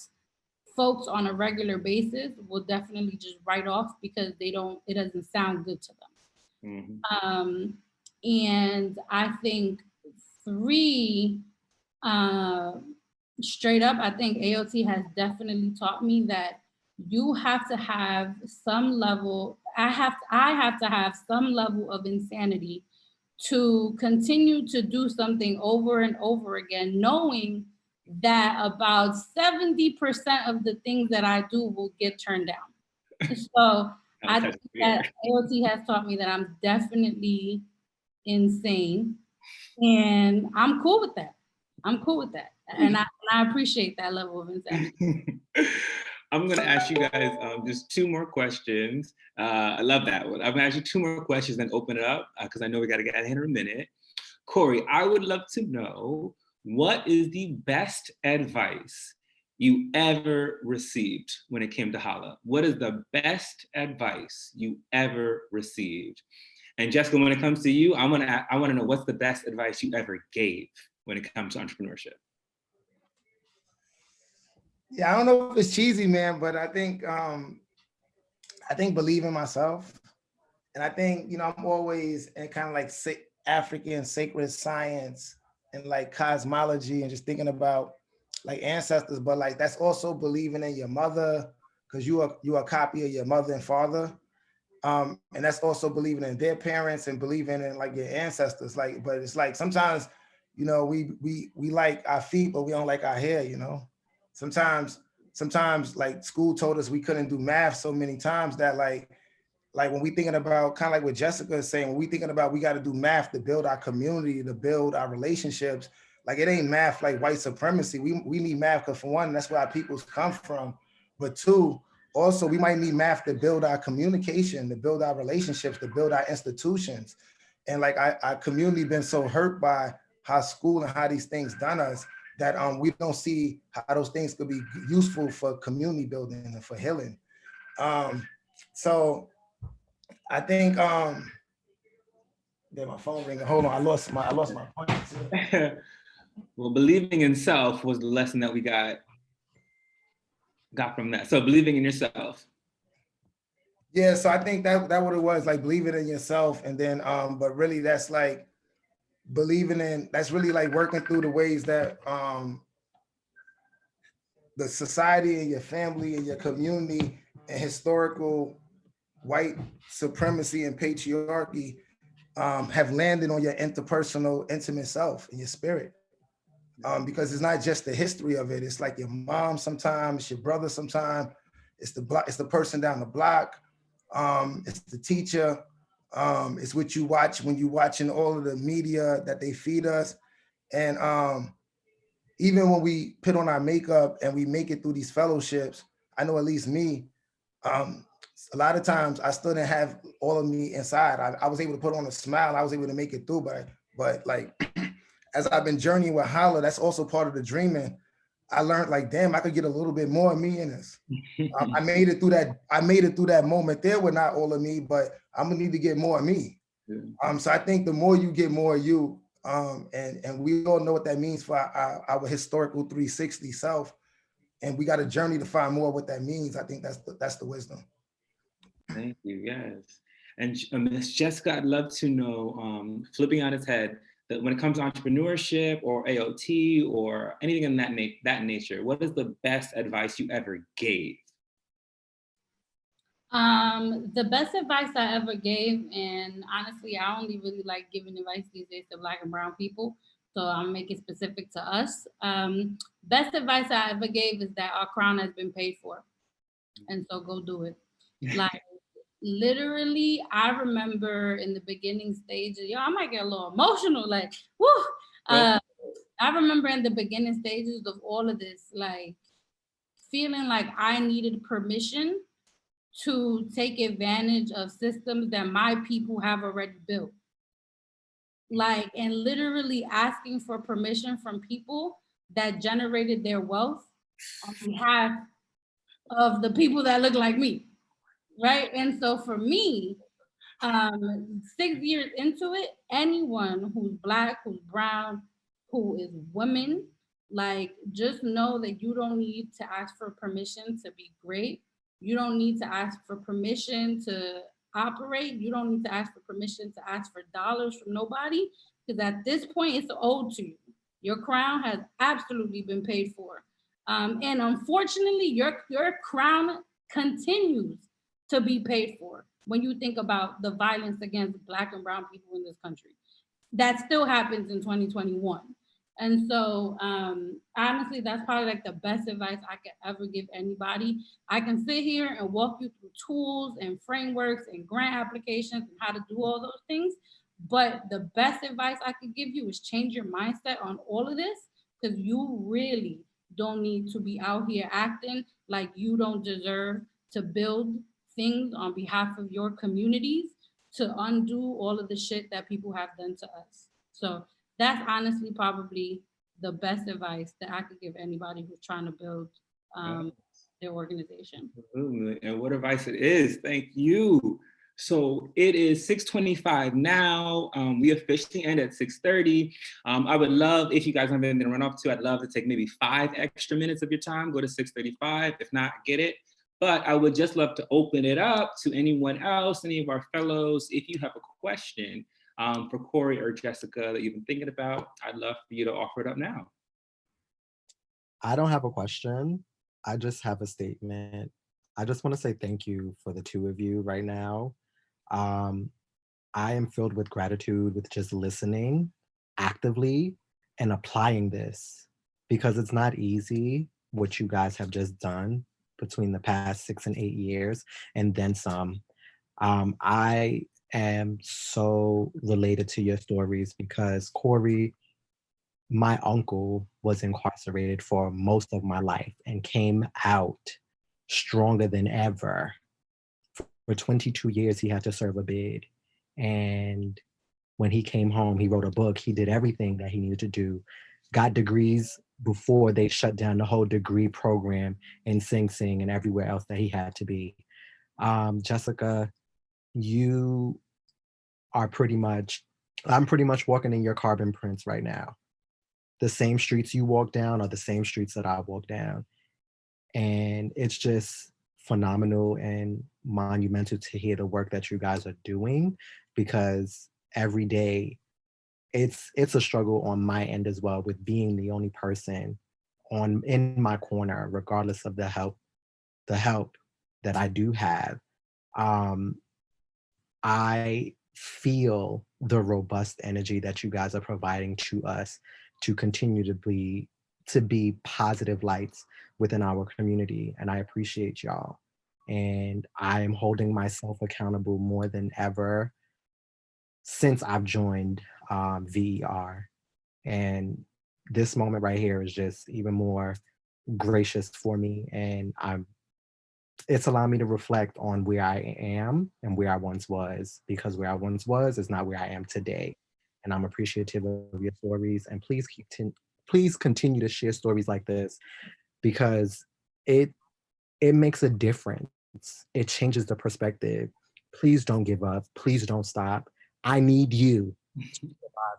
folks on a regular basis will definitely just write off because it doesn't sound good to them. And I think three, straight up, I think AOT has definitely taught me that you have to have some level, I have to have some level of insanity to continue to do something over and over again, knowing that about 70% of the things that I do will get turned down. So I think that AOT has taught me that I'm definitely insane, and I'm cool with that. I'm cool with that. And I appreciate that level of insanity. I'm gonna ask you guys just two more questions. I love that one. I'm gonna ask you two more questions, then open it up because I know we gotta get out of here in a minute. Cory, I would love to know, what is the best advice you ever received when it came to H.O.L.L.A? What is the best advice you ever received? And Jessica, when it comes to you, I wanna know, what's the best advice you ever gave when it comes to entrepreneurship? Yeah, I don't know if it's cheesy, man, but I think believe in myself. And I think, I'm always in kind of like African sacred science and like cosmology and just thinking about like ancestors, but like that's also believing in your mother, because you are a copy of your mother and father. And that's also believing in their parents and believing in like your ancestors. Like, but it's like sometimes, we like our feet, but we don't like our hair, Sometimes like school told us we couldn't do math so many times that like when we thinking about, kind of like what Jessica is saying, when we thinking about, we got to do math to build our community, to build our relationships. Like it ain't math like white supremacy. We need math because for one, that's where our peoples come from. But two, also we might need math to build our communication, to build our relationships, to build our institutions. And like our community been so hurt by how school and how these things done us that we don't see how those things could be useful for community building and for healing. So I think my phone ringing. Hold on, I lost my point. Well, believing in self was the lesson that we got from that. So believing in yourself. Yeah, so I think that what it was, like believing in yourself, and then but really that's like that's really like working through the ways that the society and your family and your community and historical white supremacy and patriarchy have landed on your interpersonal, intimate self and your spirit. Because it's not just the history of it. It's like your mom sometimes, it's your brother sometimes, it's the person down the block, it's the teacher, it's what you watch when you watching all of the media that they feed us. And even when we put on our makeup and we make it through these fellowships, I know at least me, a lot of times I still didn't have all of me inside. I was able to put on a smile, I was able to make it through, but like, as I've been journeying with H.O.L.L.A, that's also part of the dreaming. I learned like, damn, I could get a little bit more of me in this. I made it through that moment there with not all of me, but I'm gonna need to get more of me. So I think the more you get more you, and we all know what that means for our historical 360 self, and we got a journey to find more what that means. I think that's the wisdom. Thank you. Yes. And Miss Jessica, I'd love to know, flipping on its head, that when it comes to entrepreneurship or AOT or anything in that nature, what is the best advice you ever gave? The best advice I ever gave, and honestly, I only really like giving advice these days to Black and brown people, so I'll make it specific to us. Best advice I ever gave is that our crown has been paid for, and so go do it. Like literally, I remember in the beginning stages, I might get a little emotional, like, whoo. I remember in the beginning stages of all of this, like feeling like I needed permission to take advantage of systems that my people have already built. Like, and literally asking for permission from people that generated their wealth on behalf of the people that look like me, right? And so for me, 6 years into it, anyone who's Black, who's brown, who is women, like just know that you don't need to ask for permission to be great. You don't need to ask for permission to operate. You don't need to ask for permission to ask for dollars from nobody, because at this point it's owed to you. Your crown has absolutely been paid for. And unfortunately, your crown continues to be paid for when you think about the violence against Black and brown people in this country. That still happens in 2021. And so honestly, that's probably like the best advice I could ever give anybody. I can sit here and walk you through tools and frameworks and grant applications and how to do all those things. But the best advice I could give you is change your mindset on all of this, because you really don't need to be out here acting like you don't deserve to build things on behalf of your communities to undo all of the shit that people have done to us. So that's honestly probably the best advice that I could give anybody who's trying to build their organization. Absolutely. And what advice it is. Thank you. So it is 6:25 now. We officially end at 6:30. I would love, if you guys have anything to run up to, I'd love to take maybe 5 extra minutes of your time, go to 6:35. If not, get it. But I would just love to open it up to anyone else, any of our fellows. If you have a question for Cory or Jessica that you've been thinking about, I'd love for you to offer it up now. I don't have a question. I just have a statement. I just want to say thank you for the two of you right now. I am filled with gratitude with just listening actively and applying this, because it's not easy what you guys have just done between the past 6 and 8 years and then some. I am so related to your stories because Cory, my uncle, was incarcerated for most of my life and came out stronger than ever. For 22 years, he had to serve a bid. And when he came home, he wrote a book. He did everything that he needed to do, got degrees before they shut down the whole degree program in Sing Sing and everywhere else that he had to be. Jessica, you are I'm pretty much walking in your carbon prints right now. The same streets you walk down are the same streets that I walk down. And it's just phenomenal and monumental to hear the work that you guys are doing, because every day it's a struggle on my end as well, with being the only person in my corner, regardless of the help that I do have. I feel the robust energy that you guys are providing to us to continue to be positive lights within our community. And I appreciate y'all. And I am holding myself accountable more than ever since I've joined V.E.R. And this moment right here is just even more gracious for me. And it's allowed me to reflect on where I am and where I once was, because where I once was is not where I am today. And I'm appreciative of your stories. And please continue to share stories like this, because it makes a difference. It changes the perspective. Please don't give up. Please don't stop. I need you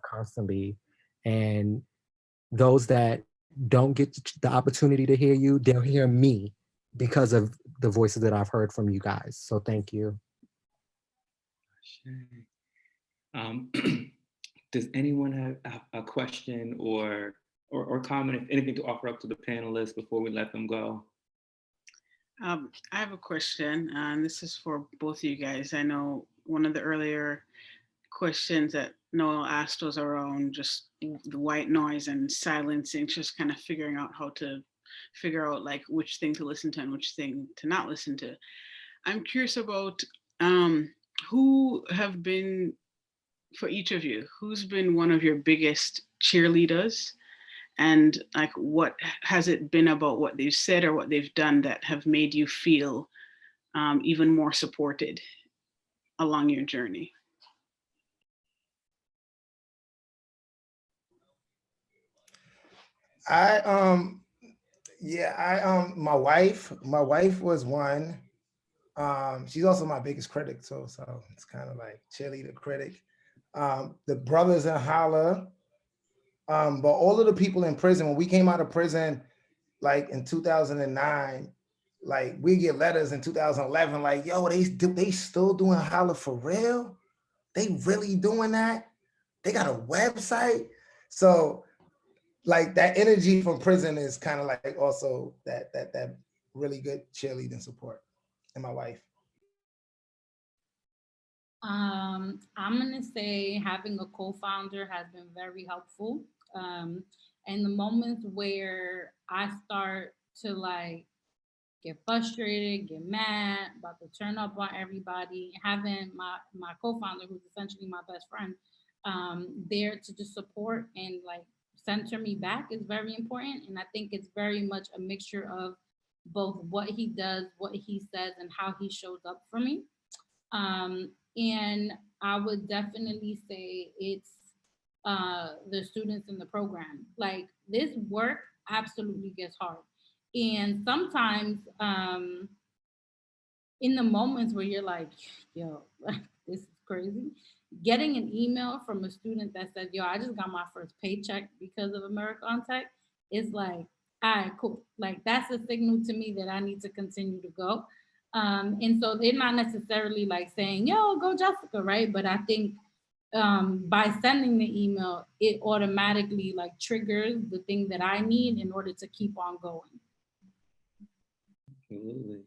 constantly. And those that don't get the opportunity to hear you, they'll hear me because of the voices that I've heard from you guys. So thank you. Does anyone have a question or comment, if anything, to offer up to the panelists before we let them go? I have a question, and this is for both of you guys. I know one of the earlier questions that Noel asked was around just the white noise and silencing, just kind of figuring out how to figure out like which thing to listen to and which thing to not listen to. I'm curious about who have been, for each of you, who's been one of your biggest cheerleaders, and like what has it been about what they've said or what they've done that have made you feel even more supported along your journey? My wife was one. She's also my biggest critic too, so it's kind of like cheerleader critic. The brothers in H.O.L.L.A, but all of the people in prison, when we came out of prison, like in 2009, like we get letters in 2011, like, yo, they still doing H.O.L.L.A for real? They really doing that? They got a website? So like that energy from prison is kind of like also that really good cheerleading support. And my wife. I'm gonna say having a co-founder has been very helpful. And the moments where I start to like get frustrated, get mad, about to turn up on everybody, having my co-founder, who's essentially my best friend, there to just support and like center me back is very important. And I think it's very much a mixture of both what he does, what he says, and how he shows up for me. And I would definitely say it's the students in the program. Like this work absolutely gets hard. And sometimes in the moments where you're like, yo, this is crazy, getting an email from a student that said, yo, I just got my first paycheck because of America on Tech is like, all right, cool. Like that's a signal to me that I need to continue to go. And so they're not necessarily like saying, yo, go Jessica, right? But I think by sending the email, it automatically like triggers the thing that I need in order to keep on going. Absolutely.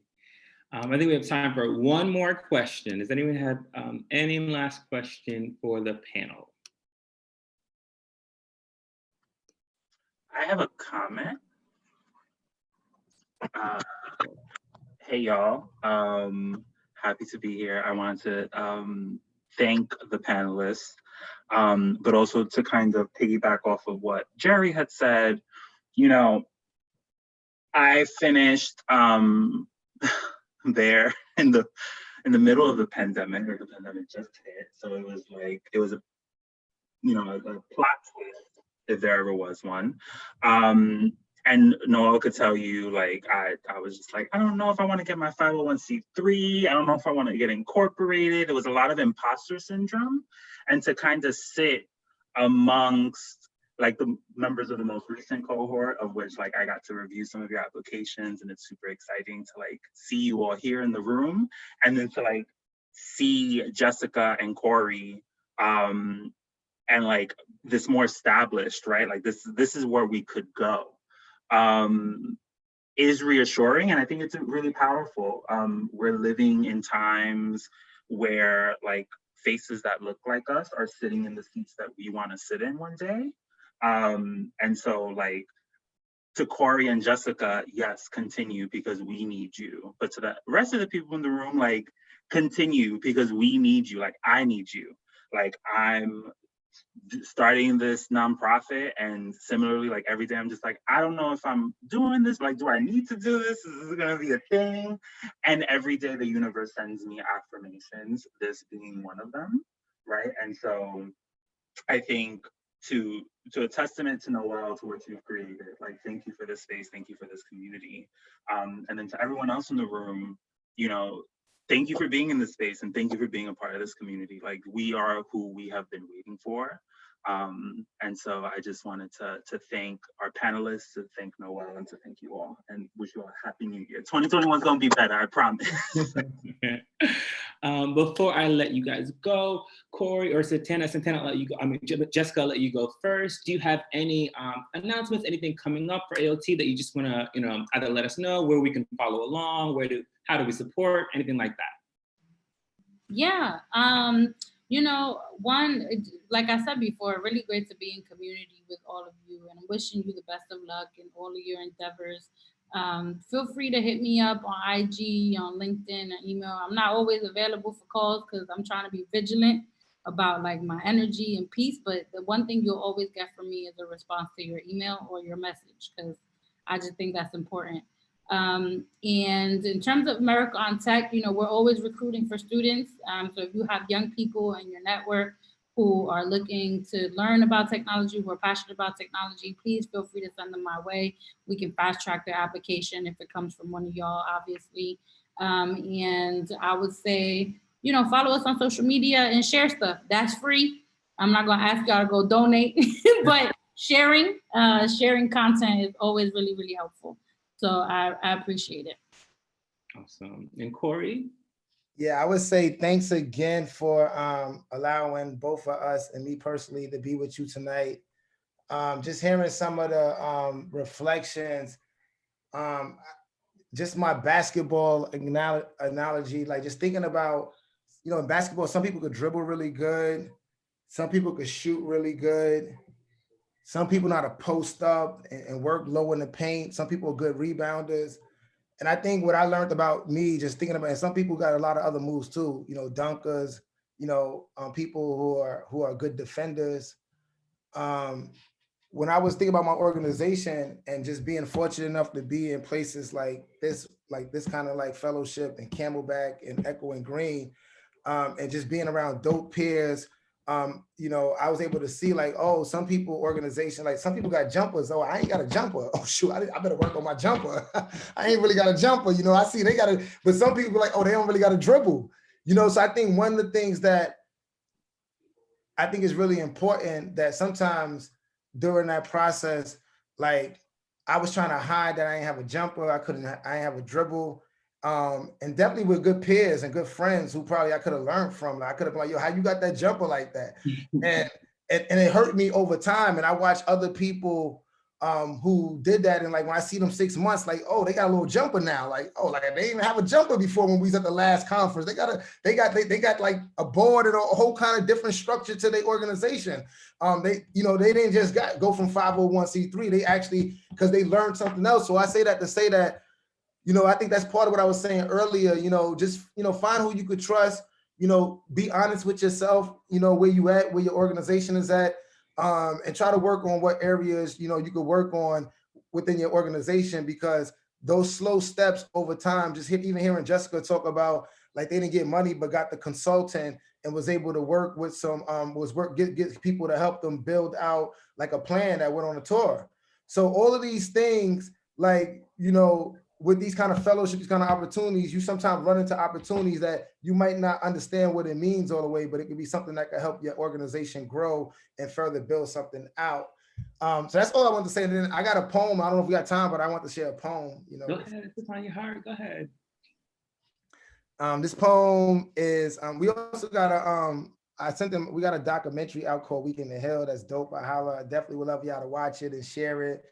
I think we have time for one more question. Does anyone have any last question for the panel? I have a comment. Hey y'all, happy to be here. I wanted to thank the panelists, but also to kind of piggyback off of what Jerry had said. You know, I finished there in the middle of the pandemic, or the pandemic just hit. So it was like, it was a plot twist, if there ever was one. And Noel could tell you, like, I was just like, I don't know if I want to get my 501c3. I don't know if I want to get incorporated. It was a lot of imposter syndrome. And to kind of sit amongst like the members of the most recent cohort, of which like I got to review some of your applications, and it's super exciting to like see you all here in the room, and then to like see Jessica and Cory and like this more established, right? Like this is where we could go, is reassuring. And I think it's really powerful. We're living in times where like faces that look like us are sitting in the seats that we want to sit in one day. And so like to Cory and Jessica, yes, continue because we need you. But to the rest of the people in the room, like continue because we need you. Like I need you. Like I'm starting this nonprofit, and similarly, like every day I'm just like, I don't know if I'm doing this, like do I need to do this, is this gonna be a thing? And every day the universe sends me affirmations, this being one of them, right? And so I think to a testament to Noel, to what you've created, like thank you for this space, thank you for this community, and then to everyone else in the room, you know, thank you for being in this space, and thank you for being a part of this community. Like, we are who we have been waiting for. And so I just wanted to thank our panelists, to thank Noel, and to thank you all, and wish you all a happy new year. 2021 is gonna be better, I promise. Before I let you guys go, Cory or Santana, I'll let you go. I mean, Jessica, I'll let you go first. Do you have any announcements, anything coming up for AOT that you just wanna, either let us know, where we can follow along, how do we support, anything like that? Yeah, like I said before, really great to be in community with all of you, and I'm wishing you the best of luck in all of your endeavors. Feel free to hit me up on IG, on LinkedIn, or email. I'm not always available for calls because I'm trying to be vigilant about like my energy and peace, but the one thing you'll always get from me is a response to your email or your message, because I just think that's important. And in terms of America on Tech, we're always recruiting for students. So if you have young people in your network who are looking to learn about technology, who are passionate about technology, please feel free to send them my way. We can fast track their application if it comes from one of y'all, obviously. And I would say, follow us on social media and share stuff. That's free. I'm not gonna ask y'all to go donate, but sharing content is always really, really helpful. So I appreciate it. Awesome. And Cory? Yeah, I would say thanks again for allowing both of us and me personally to be with you tonight. Just hearing some of the reflections, just my basketball analogy, like just thinking about, in basketball, some people could dribble really good. Some people could shoot really good. Some people know how to post up and work low in the paint. Some people are good rebounders. And I think what I learned about me, just thinking about, and some people got a lot of other moves too, dunkers, people who are good defenders. When I was thinking about my organization and just being fortunate enough to be in places like this kind of like fellowship and Camelback and Echo and Greene, and just being around dope peers, I was able to see like, oh, some people organization, like some people got jumpers. Oh, I ain't got a jumper. Oh shoot, I better work on my jumper. I ain't really got a jumper. I see they got it, but some people like, oh, they don't really got a dribble. So I think one of the things that I think is really important that sometimes during that process, like I was trying to hide that I didn't have a jumper. I didn't have a dribble. And definitely with good peers and good friends who probably I could have learned from. I could have been like, yo, how you got that jumper like that? and it hurt me over time. And I watched other people who did that. And like when I see them 6 months, like, oh, they got a little jumper now. Like, oh, like they didn't even have a jumper before when we was at the last conference. They got like a board and a whole kind of different structure to their organization. They didn't just go from 501c3. They actually, because they learned something else. So I say that to say that, I think that's part of what I was saying earlier, just, find who you could trust, be honest with yourself, where you at, where your organization is at, and try to work on what areas, you could work on within your organization, because those slow steps over time, just even hearing Jessica talk about, like they didn't get money, but got the consultant and was able to work with some, get people to help them build out like a plan that went on a tour. So all of these things, like, with these kind of fellowships, these kind of opportunities, you sometimes run into opportunities that you might not understand what it means all the way, but it could be something that could help your organization grow and further build something out. So that's all I want to say. And then I got a poem. I don't know if we got time, but I want to share a poem. Go ahead. It's on your heart. Go ahead. This poem is, we also got we got a documentary out called Week in the Hill. That's dope. I definitely would love y'all to watch it and share it.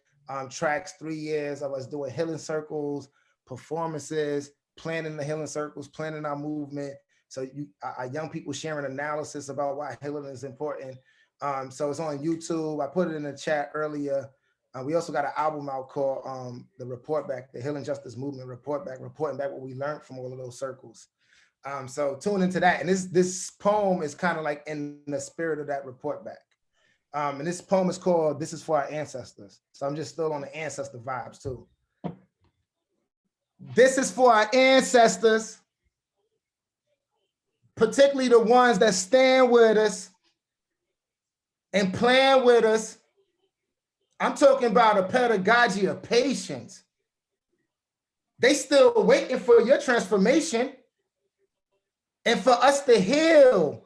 Tracks 3 years of us doing healing circles, performances, planning the healing circles, planning our movement. So our young people sharing analysis about why healing is important. So it's on YouTube. I put it in the chat earlier. We also got an album out called The Report Back, the Healing Justice Movement Report Back, reporting back what we learned from all of those circles. So tune into that. And this poem is kind of like in the spirit of that report back. And this poem is called This Is For Our Ancestors. So I'm just still on the ancestor vibes too. This is for our ancestors, particularly the ones that stand with us and plan with us. I'm talking about a pedagogy of patience. They still waiting for your transformation. And for us to heal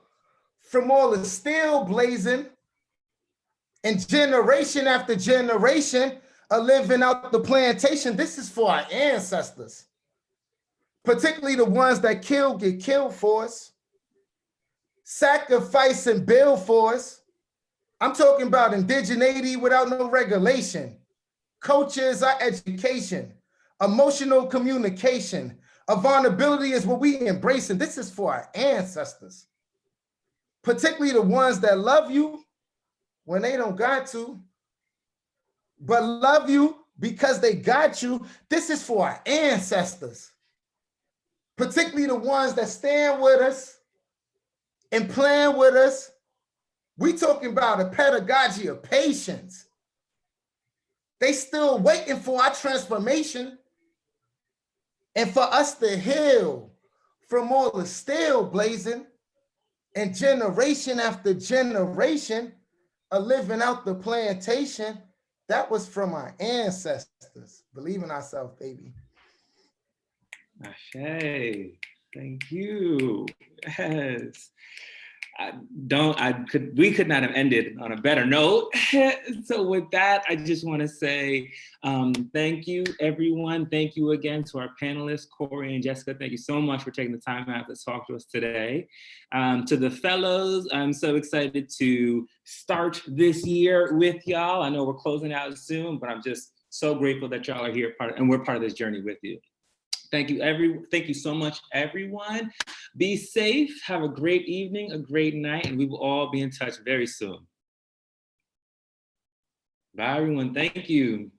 from all the steel blazing and generation after generation of living out the plantation, this is for our ancestors, particularly the ones that get killed for us, sacrifice and build for us. I'm talking about indigeneity without no regulation. Culture is our education. Emotional communication. A vulnerability is what we embrace, and this is for our ancestors, particularly the ones that love you when they don't got to, but love you because they got you. This is for our ancestors, particularly the ones that stand with us and plan with us. We talking about a pedagogy of patience. They still waiting for our transformation and for us to heal from all the steel blazing and generation after generation of living out the plantation. That was from our ancestors. Believe in ourselves, baby. Ashe, thank you. Yes. We could not have ended on a better note. So with that, I just want to say thank you, everyone. Thank you again to our panelists, Cory and Jessica. Thank you so much for taking the time out to talk to us today. To the fellows, I'm so excited to start this year with y'all. I know we're closing out soon, but I'm just so grateful that y'all are here and we're part of this journey with you. Thank you so much, everyone. Be safe, have a great evening, a great night, and we will all be in touch very soon. Bye, everyone. Thank you.